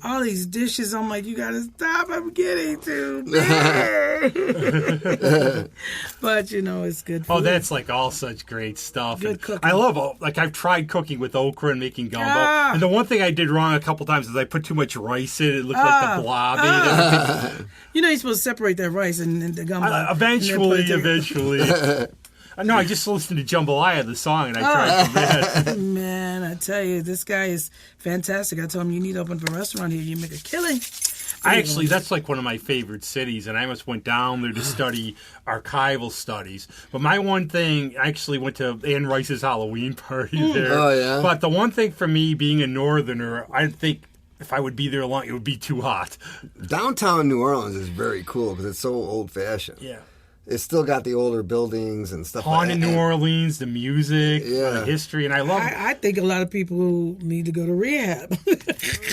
all these dishes. I'm like, you got to stop. I'm getting too big. But, it's good food. Oh, that's all such great stuff. Good cooking. I love, I've tried cooking with okra and making gumbo. And the one thing I did wrong a couple times is I put too much rice in it. It looked like the blob. You're supposed to separate that rice and the gumbo. Eventually. No, I just listened to Jambalaya, the song, and I tried from that. Man, I tell you, this guy is fantastic. I told him, you need to open up a restaurant here. You make a killing. That's one of my favorite cities, and I almost went down there to study archival studies. But my one thing, I actually went to Anne Rice's Halloween party there. Oh, yeah? But the one thing for me, being a northerner, I think if I would be there long, it would be too hot. Downtown New Orleans is very cool because it's so old-fashioned. Yeah. It's still got the older buildings and stuff like that. Haunted New Orleans, the music, the history, and I love it. I think a lot of people need to go to rehab.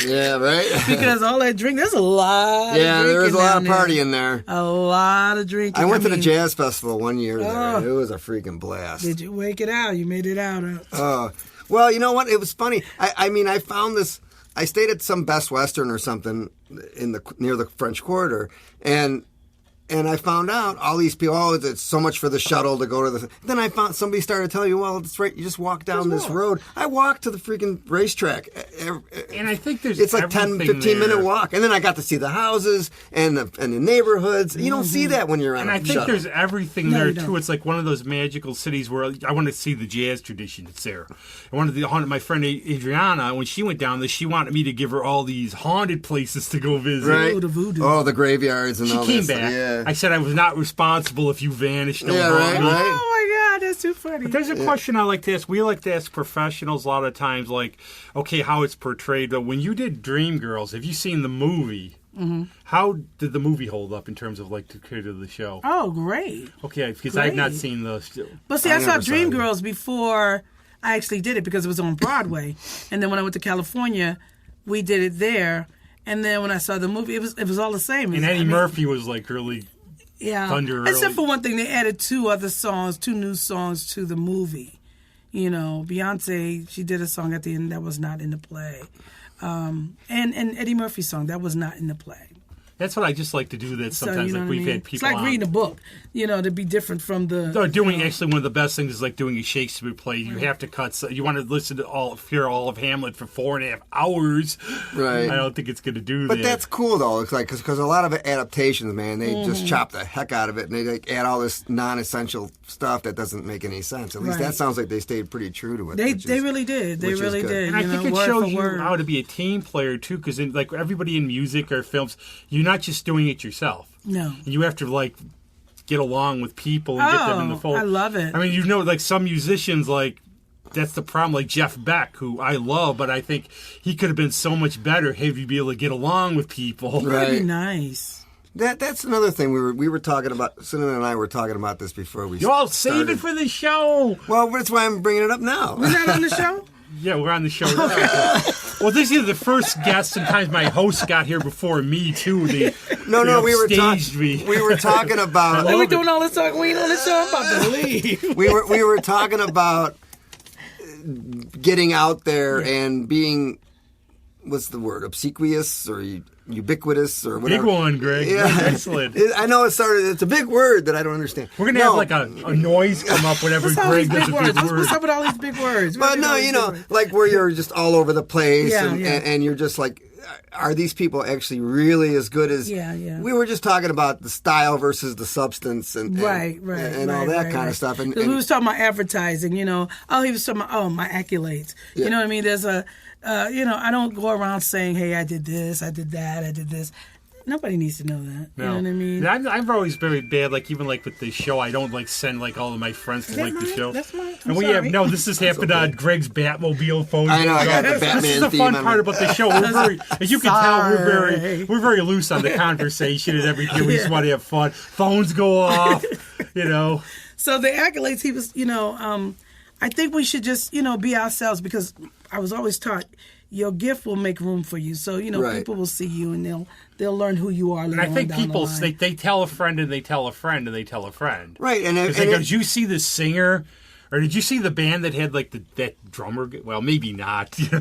Yeah, right? Because all that drink, there's a lot there is a lot of partying there. A lot of drinking. I went to the jazz festival one year there. It was a freaking blast. Did you wake it out? You made it out. Well, you know what? It was funny. I found this. I stayed at some Best Western or something near the French Quarter, and I found out all these people, it's so much for the shuttle to go to the... Then I found somebody started telling you, well, it's right, you just walk down this road. I walked to the freaking racetrack. And I think there's it's like 10, 15-minute walk. And then I got to see the houses and the neighborhoods. You don't see that when you're on a shuttle. And I think there's everything there, too. It's like one of those magical cities where I want to see the jazz tradition. It's there. My friend Adriana, when she went down there, she wanted me to give her all these haunted places to go visit. Right. The graveyards and all that. She came back. Yeah. I said I was not responsible if you vanished. Right. Oh, my God, that's too funny. But there's a question I like to ask. We like to ask professionals a lot of times, how it's portrayed. But when you did Dreamgirls, have you seen the movie? Mm-hmm. How did the movie hold up in terms of, compared to the show? Oh, great. Okay, because I have not seen the... But see, I saw Dreamgirls before I actually did it because it was on Broadway. And then when I went to California, we did it there. And then when I saw the movie, it was all the same. And Eddie Murphy was really Yeah. Thunder Except early. for one thing, they added two new songs to the movie. You know, Beyonce, she did a song at the end that was not in the play. And Eddie Murphy's song, that was not in the play. That's what I just like to do. That sometimes you know like what I we've mean? had people. It's like on. reading a book, to be different from the. No, doing actually one of the best things is like doing a Shakespeare play. You have to cut. You want to listen to hear all of Hamlet for 4.5 hours. Right. I don't think it's going to do that. But that's cool though. It's like because a lot of adaptations, man, they just chop the heck out of it and they like add all this non-essential stuff that doesn't make any sense. At least that sounds like they stayed pretty true to it. They really did. They really did. And I think it shows you how to be a team player too, because like everybody in music or films, you're not just doing it yourself. No. You have to like get along with people and get them in the fold. I love it. I mean, like some musicians, like that's the problem. Like Jeff Beck, who I love, but I think he could have been so much better if he'd be able to get along with people. That'd be nice. That's another thing we were talking about. Cinnamon and I were talking about this before we. You all save it for the show. Well, that's why I'm bringing it up now. We're not on the show. Yeah, we're on the show. Well, this is the first guest. Sometimes my host got here before me too. No, we were talking about. We're doing all this talk. We ain't on the show. I'm about to leave. we were talking about getting out there and being, what's the word, obsequious or ubiquitous or whatever. Big one, Greg. Yeah. Excellent. I know it's a big word that I don't understand. We're going to have like a noise come up whenever Greg does a big word. What's up with all these big words? But no, like where you're just all over the place Yeah, and you're just like, are these people actually really as good as... Yeah. We were just talking about the style versus the substance and all that kind of stuff. And we was talking about advertising, he was talking about, my accolades. Yeah. You know what I mean? There's I don't go around saying, hey, I did this, I did that, I did this. Nobody needs to know that. No. You know what I mean? I've always very bad. Like even like with the show, I don't like send like all of my friends to like the show. That's mine. And we have this has happened on Greg's Batmobile phone. I know. I got the Batman This is the theme fun on part it. about the show. We're very, as you can tell, we're very loose on the conversation and everything. We just want to have fun. Phones go off. So the accolades, he was, I think we should just, be ourselves because I was always taught your gift will make room for you. So, people will see you and they'll learn who you are. And I think people, they tell a friend and they tell a friend and they tell a friend. Right. And they go, did you see the singer? Or did you see the band that had like that drummer? Well, maybe not. Yeah,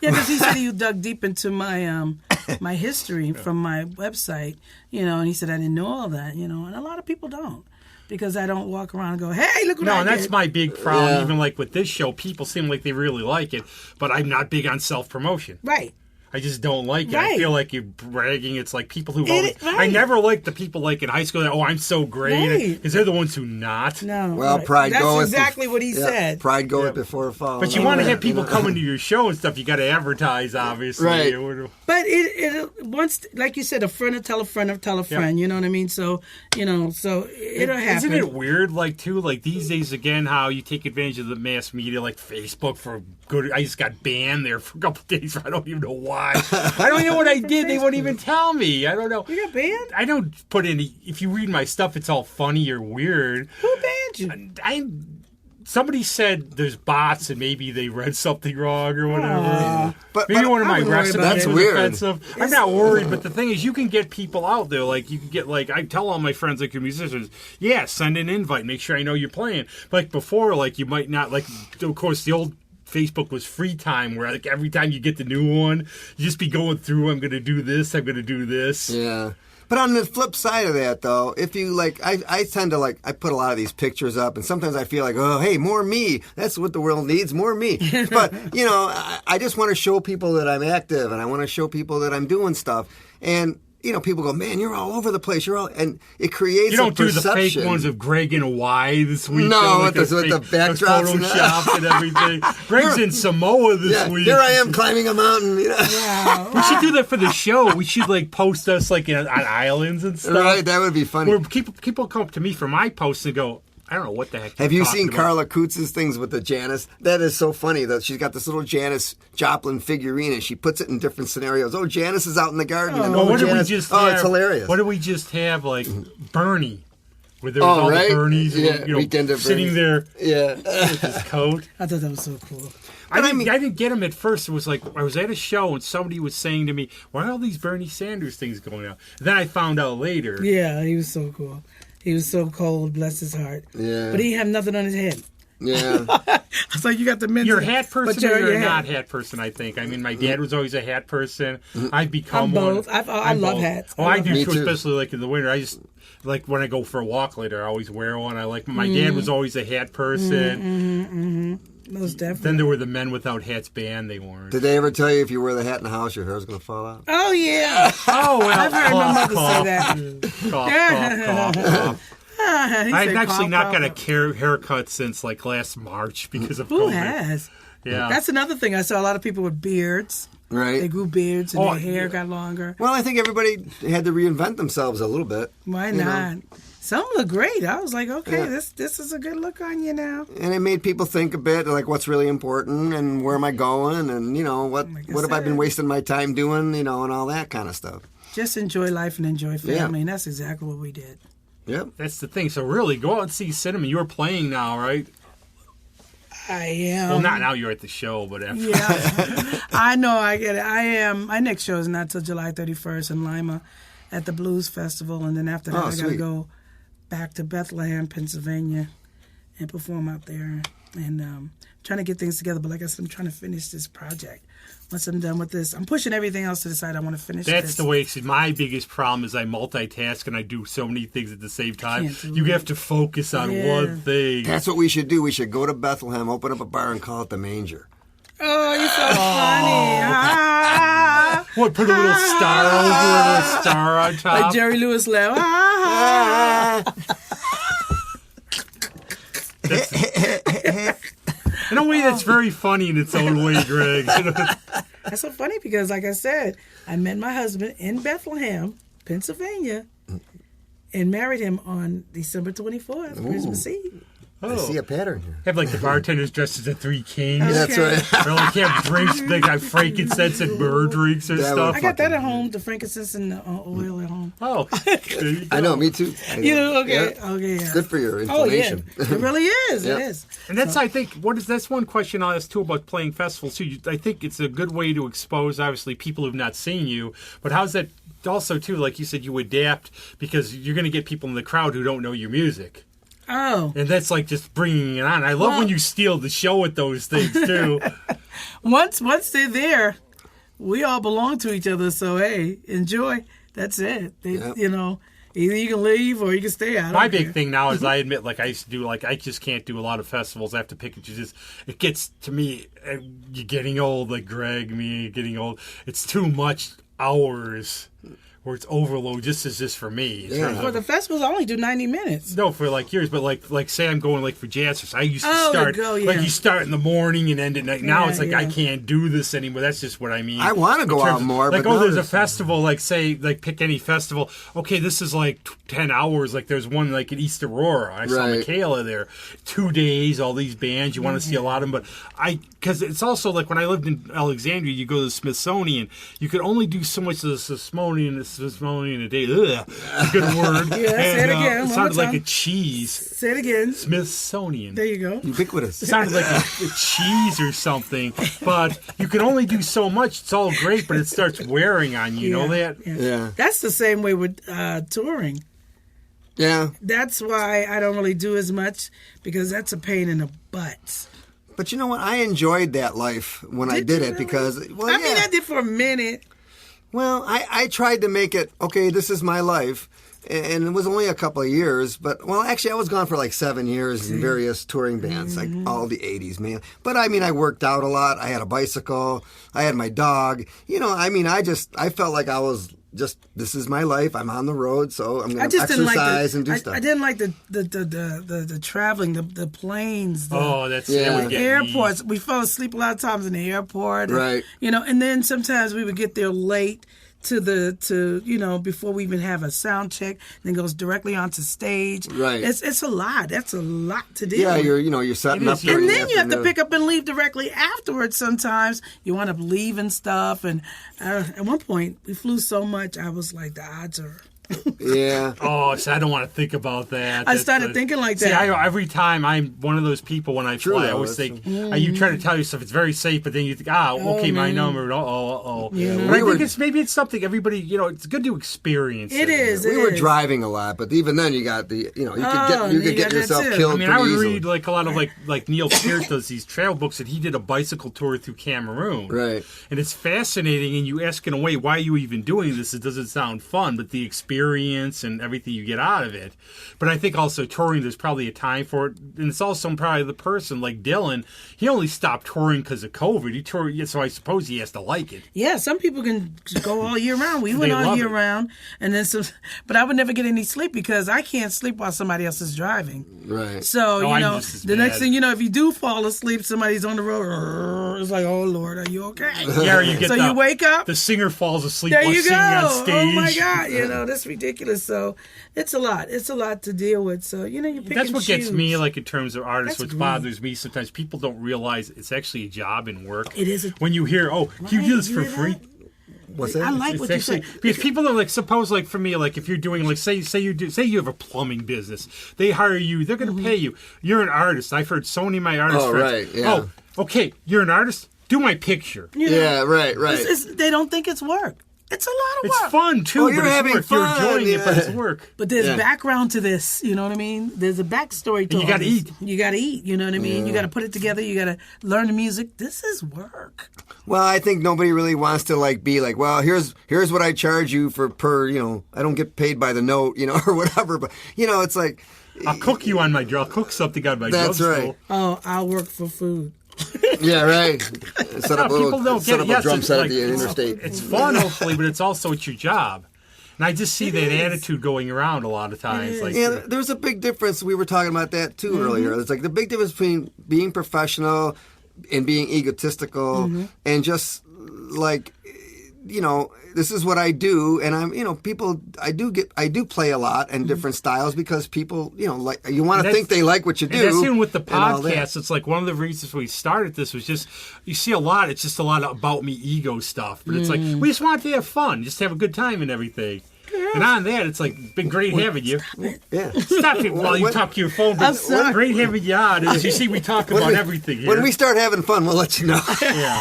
because he said he dug deep into my my history from my website, and he said I didn't know all that, and a lot of people don't. Because I don't walk around and go, hey, look what I did. No, that's my big problem. Yeah. Even like with this show, people seem like they really like it, but I'm not big on self-promotion. Right. I just don't like it. Right. I feel like you're bragging. It's like people who I never liked the people like in high school that, I'm so great. Because they're the ones who not. No. Well, pride That's goeth. That's exactly what he said. Pride goeth before a fall. But you want to have people coming to your show and stuff. You got to advertise, obviously. Right. But it once, like you said, a friend will tell a friend will tell a friend. You know what I mean? So, so it'll happen. Isn't it weird, like these days, again, how you take advantage of the mass media, like Facebook for good. I just got banned there for a couple of days. I don't even know why. I don't know what I did. They won't even tell me. I don't know. You got banned? I don't put any. If you read my stuff, it's all funny or weird. Who banned you? Somebody said there's bots and maybe they read something wrong or whatever. But one of my recipes that's was weird. offensive. I'm not worried, but the thing is, you can get people out there. Like you can get I tell all my friends like musicians, send an invite, make sure I know you're playing. But like before, like you might not of course the old Facebook was free time where like every time you get the new one, you just be going through, I'm going to do this, I'm going to do this. Yeah. But on the flip side of that, though, if you I tend to I put a lot of these pictures up, and sometimes I feel like, oh, hey, more me. That's what the world needs, more me. But, I just want to show people that I'm active, and I want to show people that I'm doing stuff. And, people go, man, you're all over the place. And it creates You don't do the perception. fake ones of Greg in Hawaii this week. No, with the backdrops and Photoshop and everything. Greg's in Samoa this week. Here I am climbing a mountain. Yeah. We should do that for the show. We should post us on islands and stuff. Right, that would be funny. Where people come up to me for my posts and go, I don't know what the heck. Have you seen about. Carla Kutz's things with the Janis? That is so funny. That she's got this little Janis Joplin figurine, and she puts it in different scenarios. Oh, Janis is out in the garden. What did we just have? It's hilarious. What did we just have? Like Bernie. where there was all right? the Bernies, Yeah, Weekend at sitting Bernie's. there Yeah. with his coat. I thought that was so cool. I didn't get him at first. It was like I was at a show and somebody was saying to me, "Why are all these Bernie Sanders things going on?" Then I found out later. Yeah, he was so cool. He was so cold, bless his heart. Yeah. But he had nothing on his head. Yeah. So you got the mental. You're a hat person but or you're a hat. not hat person, I think. I mean, my dad was always a hat person. I've become I'm both. one. I love both. hats. Oh, I do Me too, too. especially like in the winter. I just, like when I go for a walk later, I always wear one. My dad was always a hat person. Most definitely. Then there were the Men Without Hats band. They weren't. Did they ever tell you if you wear the hat in the house, your hair's going to fall out? Oh, yeah. Oh, well, I've heard my mother say that. Cough. He I've said, actually cough, not cough, got a cough. haircut since like last March because of Who COVID. has? Yeah. That's another thing. I saw a lot of people with beards. Right. They grew beards and Oh, their hair yeah. got longer. Well, I think everybody had to reinvent themselves a little bit. Why you know. not? Some look great. I was like, okay, Yeah. this is a good look on you now. And it made people think a bit like what's really important and where am I going and what Like I what have I been said. wasting my time doing, and all that kind of stuff. Just enjoy life and enjoy family. Yeah. And that's exactly what we did. Yep. That's the thing. So really, go out and see cinema. You're playing now, right? I am. Well, not now. You're at the show, but after. Yeah. I know. I get it. I am. My next show is not till July 31st in Lima at the Blues Festival. And then after that, Oh, I got to sweet. go back to Bethlehem, Pennsylvania and perform out there. And trying to get things together. But like I said, I'm trying to finish this project. Once I'm done with this, I'm pushing everything else to the side. I want to finish That's this. the way. See, my biggest problem is I multitask and I do so many things at the same time. Can't do You it. have to focus on Yeah. one thing. That's what we should do. We should go to Bethlehem, open up a bar, and call it the Manger. Oh, you're so funny. Ah. What? Put a little star over it, a star on top. Like Jerry Lewis Leo. Ah. In a way, that's very funny in its own way, Greg. That's so funny because, like I said, I met my husband in Bethlehem, Pennsylvania, and married him on December 24th, Christmas Eve. I see a pattern here. Have like the bartenders dressed as the Three Kings. That's right. Or like have drinks, they got frankincense and myrrh drinks or That stuff. I got that at home, the frankincense and the oil at home. Oh, there you go. I know, me too. You okay? Yeah. Okay, yeah. Good for your Oh yeah, inflammation. it really is. Yeah. It is. And that's, I think, that's one question I'll ask too about playing festivals too. I think it's a good way to expose, obviously, people who've not seen you. But how's that also too? Like you said, you adapt because you're going to get people in the crowd who don't know your music. Oh, And that's like just bringing it on. I love when you steal the show with those things too. once they're there, we all belong to each other. So hey, enjoy. That's it. Yep. Either you can leave or you can stay out. My big thing now is I admit, like I used to do, like I just can't do a lot of festivals. I have to pick and choose. It gets to me, you're getting old, like Greg, me getting old. It's too much hours where it's overload. Just for me. in Yeah. terms of- For the festivals, I only do 90 minutes. No, for like years, but like say I'm going like for jazzers. I used to Oh, start go, yeah. like you start in the morning and end at night. Now Yeah, it's like I yeah. can't do this anymore. That's just what I mean. I wanna go In terms out of- more, Like but now there's a there's- festival. Like say like pick any festival. Okay, this is like 10 hours. Like there's one like in East Aurora. I saw Right. Michaela there. 2 days. All these bands. You want to see a lot of them, but because it's also like when I lived in Alexandria, you go to the Smithsonian. You could only do so much of the Smithsonian a day. Ugh, a good word. Yeah, say it again, It one more sounded like time. a cheese. Say it again. Smithsonian. There you go. Ubiquitous. It sounded like a cheese or something, but you can only do so much. It's all great, but it starts wearing on you. You know that? Yeah. That's the same way with touring. Yeah. That's why I don't really do as much because that's a pain in the butt. But you know what? I enjoyed that life when I Did did you it really? because, well, I yeah. mean, I did for a minute. Well, I tried to make it, okay, this is my life. And it was only a couple of years, but, well, actually, I was gone for like 7 years in various touring bands, like all the 80s, man. But, I mean, I worked out a lot. I had a bicycle. I had my dog. I felt like I was just, this is my life. I'm on the road, so I'm I going to just didn't like exercise and do I stuff. didn't like the traveling, the planes, the, Oh, that's Yeah. that would the get me. airports. We fell asleep a lot of times in the airport, and, Right. And then sometimes we would get there late to before we even have a sound check. Then goes directly onto stage. Right. It's a lot. That's a lot to do. Yeah, you're setting It up is, during And the then you have to afternoon. pick up and leave directly afterwards. Sometimes you wind up leaving stuff. And at one point, we flew so much, I was like, the odds are Yeah. Oh, so I don't want to think about that. I started thinking like See, that. every time I'm one of those people when I fly, I always think, you try to tell yourself it's very safe, but then you think, okay, my number, Yeah. But I think maybe it's something everybody, it's good to experience. It is. We were driving a lot, but even then you got the, you could get yourself killed. I mean, pretty I would easily. read like a lot of like Neil Peart does these travel books, and he did a bicycle tour through Cameroon. Right. And it's fascinating, and you ask in a way, why are you even doing this? It doesn't sound fun, but the experience and everything you get out of it. But I think also touring, there's probably a time for it, and it's also probably the person like Dylan. He only stopped touring because of COVID. He toured, so I suppose he has to like it. Yeah, some people can go all year round. We went all year round, and then some. But I would never get any sleep because I can't sleep while somebody else is driving. Right. So I'm just as the bad. next thing you know, if you do fall asleep, somebody's on the road. It's like, oh Lord, are you okay? Yeah, or you get so you wake up. The singer falls asleep There while you go. singing on stage. Oh my God, that's ridiculous. So it's a lot. It's a lot to deal with. So you pick That's and what gets choose. me, like in terms of artists. That's What bothers me sometimes, people don't realize it's actually a job and work. It is. When you hear, you do this for hear free. that? What's that? I like It's what you actually, say. because people don't suppose for me, if you're doing say you have a plumbing business, they hire you, they're going to pay you. You're an artist. I've heard so many of my artist friends. Right, yeah. Oh, okay, you're an artist. Do my picture. Yeah, right. They don't think it's work. It's a lot of It's work. fun too. Oh, but you're it's having work. fun, You're enjoying it, but yeah. it's work. But there's Yeah. background to this, you know what I mean? There's a backstory to You all gotta this. eat. You got to eat, you know what I mean? You got to put it together. You got to learn the music. This is work. Well, I think nobody really wants to be like, well, here's what I charge you per, I don't get paid by the note, or whatever. But it's like, I'll cook you on my drum. I'll cook something on my drum. That's right. stool. Oh, I'll work for food. yeah, right. Set up people don't set get up it. Yes, a drum it's set like- at the interstate. It's fun, hopefully, but it's also your job. And I just see that attitude going around a lot of times. Yeah, there's a big difference. We were talking about that too earlier. It's like the big difference between being professional and being egotistical, and just this is what I do, and I'm, people. I do play a lot and different styles because people, you want to think they like what you do. And that's even with the and all that. podcast. It's like one of the reasons we started this was just you see a lot. It's just a lot of about me ego stuff, but it's like we just want to have fun, just have a good time and everything. And on that, it's like been great having you. Yeah. Stop it while you talk to your phone. But I'm sorry. great having you on. As you see, we talk about everything here. When we start having fun, we'll let you know. Yeah.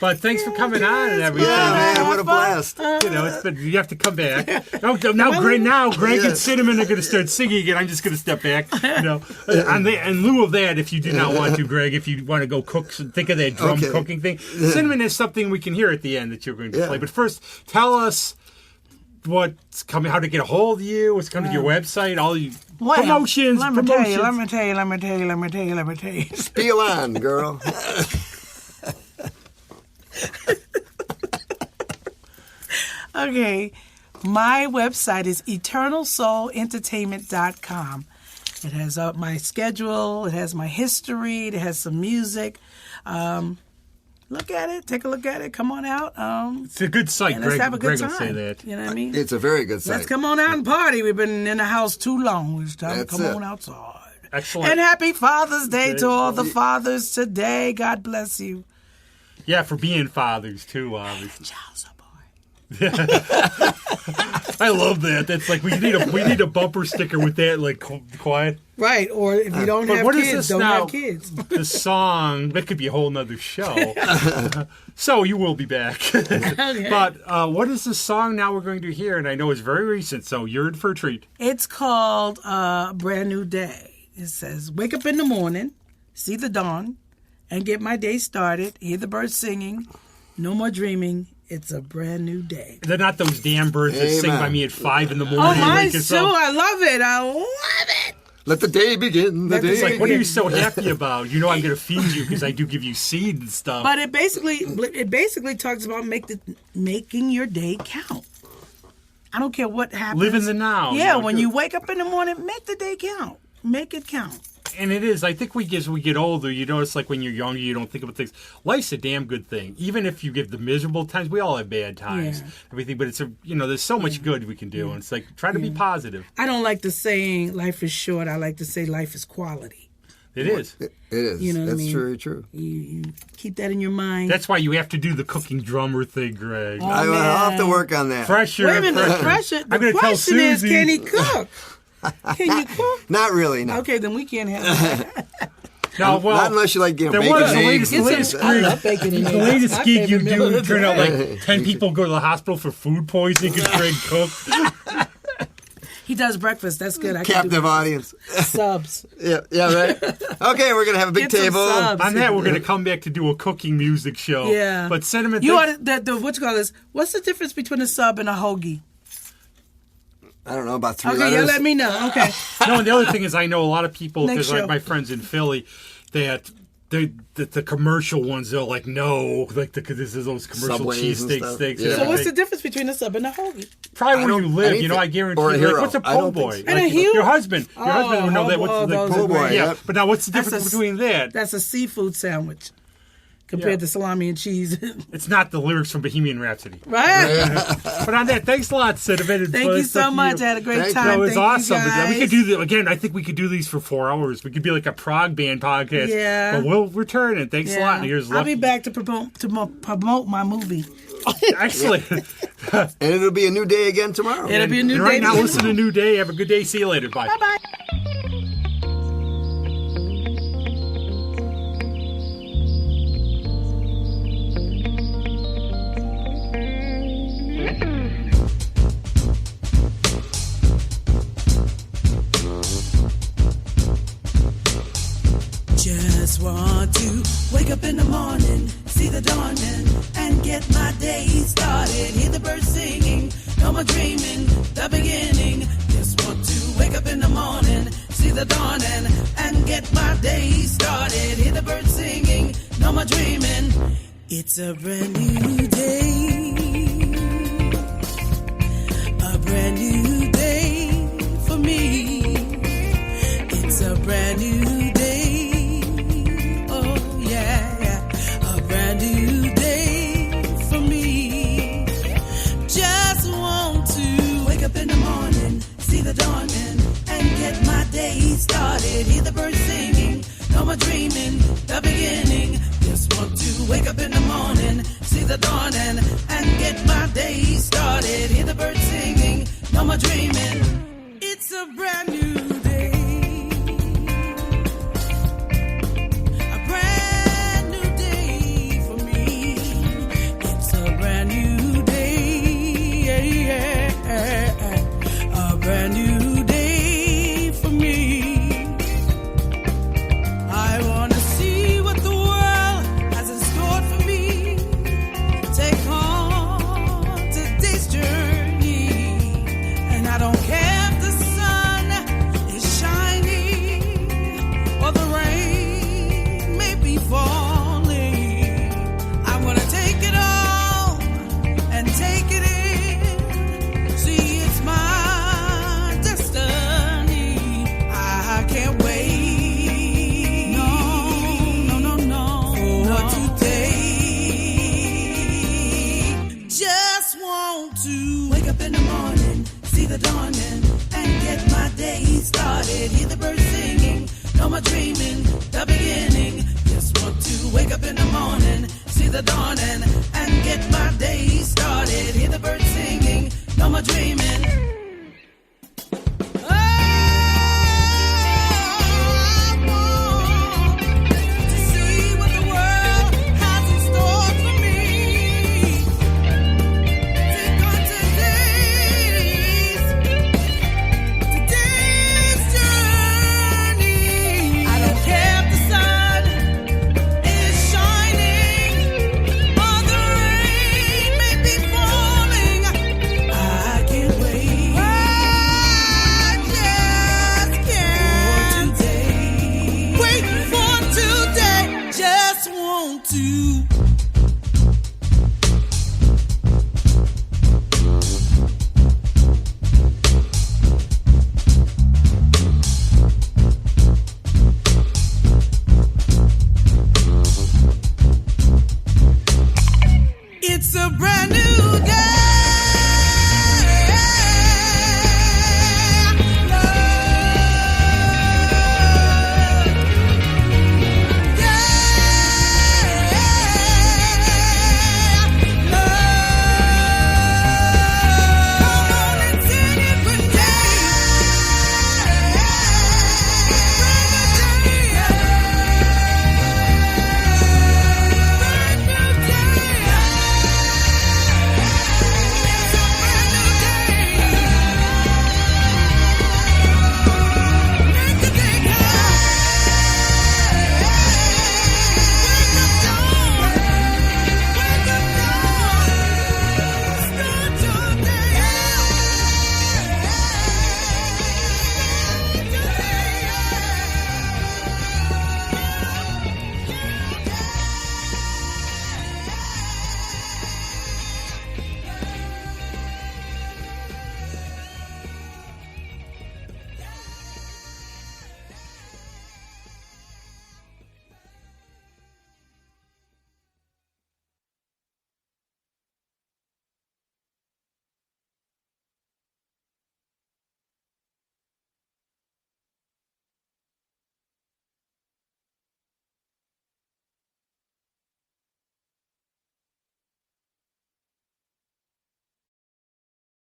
But thanks for coming on and everything. Yeah, man, what a blast. It's been, you have to come back. Now Greg and Cinnamon are going to start singing again. I'm just going to step back. In lieu of that, if you do not want to, Greg, if you want to go cook, think of that drum cooking thing. Cinnamon is something we can hear at the end that you're going to play. But first, tell us what's coming, how to get a hold of you, what's coming to your website, all your promotions. Let me tell you. Spiel on, girl. Okay, my website is eternalsoulentertainment.com. It has my schedule, it has my history, it has some music. Look at it, take a look at it, come on out. It's a good site, Let's have a good Greg will time. say that. You know what I mean? It's a very good site. Let's come on out and party. We've been in the house too long. It's time to come on outside. Excellent. And happy Father's Day to all the fathers today. God bless you. Yeah, for being fathers, too, obviously. Child support. I love that. That's like we need a bumper sticker with that, like quiet. Right, or if you don't have what is kids, this don't now? have kids. The song that could be a whole nother show. So you will be back. Okay. But what is the song now we're going to hear? And I know it's very recent, so you're in for a treat. It's called Brand New Day. It says, wake up in the morning, see the dawn, and get my day started. Hear the birds singing. No more dreaming. It's a brand new day. They're not those damn birds that sing Amen. by me at 5 in the morning. Oh, mine wake us too. up. I love it. I love it. Let the day begin. The day It's like, what are you begin. so happy about? You know I'm going to feed you because I do give you seed and stuff. But it basically talks about making your day count. I don't care what happens. Live in the now. Yeah, when you wake up in the morning, make the day count. Make it count. And it is. I think as we get older, you notice like when you're younger, you don't think about things. Life's a damn good thing. Even if you give the miserable times, we all have bad times, everything. But it's there's so much good we can do, and it's like try to be positive. I don't like the saying life is short. I like to say life is quality. It is. It is. You know what I That's mean? very true. You keep that in your mind. That's why you have to do the cooking drummer thing, Greg. Oh, I'll have to man. work on that. Pressure. Wait a minute, the pressure. question, I'm gonna the tell question is, Susie. can he cook? Can you cook? Not really, no. Okay, then we can't have that. No, well, Not unless you like there bacon was and the eggs. latest I love bacon and The eggs. latest My gig you favorite meal do of the turned out day. like 10 people go to the hospital for food poisoning because Greg cooked. He does breakfast. That's good. I can Captive audience. do subs. Yeah, right. Okay, we're gonna have a big Get some table. subs. On that, we're going to come back to do a cooking music show. Yeah. But sentiment. You ought to, the what you call this? What's the difference between a sub and a hoagie? I don't know, about 3 Okay, letters. yeah, let me know. Okay. No, and the other thing is, I know a lot of people, Next because like show. my friends in Philly, that the commercial ones, they're like, no, like this is those commercial Subways and cheesesteak stuff. steaks. Yeah. and So what's the everything. difference between a sub and a hoagie? Probably I where you don't- live, anything. I guarantee. Or a Like, hero. what's a I po' don't think boy? so. And a Like, hero? your husband would know that. Oh, What's the those Po' are boy, great. yeah, Yep. but now what's the That's difference a- between that? That's a seafood sandwich compared Yeah. to salami and cheese. It's not the lyrics from Bohemian Rhapsody. Right? But on that, thanks a lot, Cinnamon. Thank you so much. I had a great Thank you. time. That was Thank awesome. You guys. We could do again. I think we could do these for 4 hours. We could be like a prog band podcast. Yeah. But we'll return it. Thanks a lot. And here's I'll lucky. be back to promote my movie. Excellent. And it'll be a new day again tomorrow. It'll be a new and right day. now, listen to New Day. Have a good day. See you later. Bye. Bye-bye. Just want to wake up in the morning, see the dawning, and get my day started. Hear the birds singing, no more dreaming, the beginning. Just want to wake up in the morning, see the dawning, and get my day started. Hear the birds singing, no more dreaming. It's a brand new day, a brand new day for me. It's a brand new day. Oh, yeah. A brand new day for me. Just want to wake up in the morning, see the dawning, and get my day started. Hear the birds singing, no more dreaming, the beginning. Just want to wake up in the morning, see the dawning, and get my day started. Hear the birds singing, no more dreaming. It's a brand new day. A brand new day for me. It's a brand new day. A brand new day for me. I wanna see what the world has in store for me. Take on today's journey, and I don't care if the sun is shining or the rain may be falling. I'm gonna take it all and take it in. See, it's my destiny. I can't wait. No. For today. Just want to wake up in the morning, see the dawning, and get my day started. Hear the birds singing, no more dreaming, the beginning. Just want to wake up in the morning, see the dawning, and get my day started. Hear the birds singing, no more dreaming. It's a brand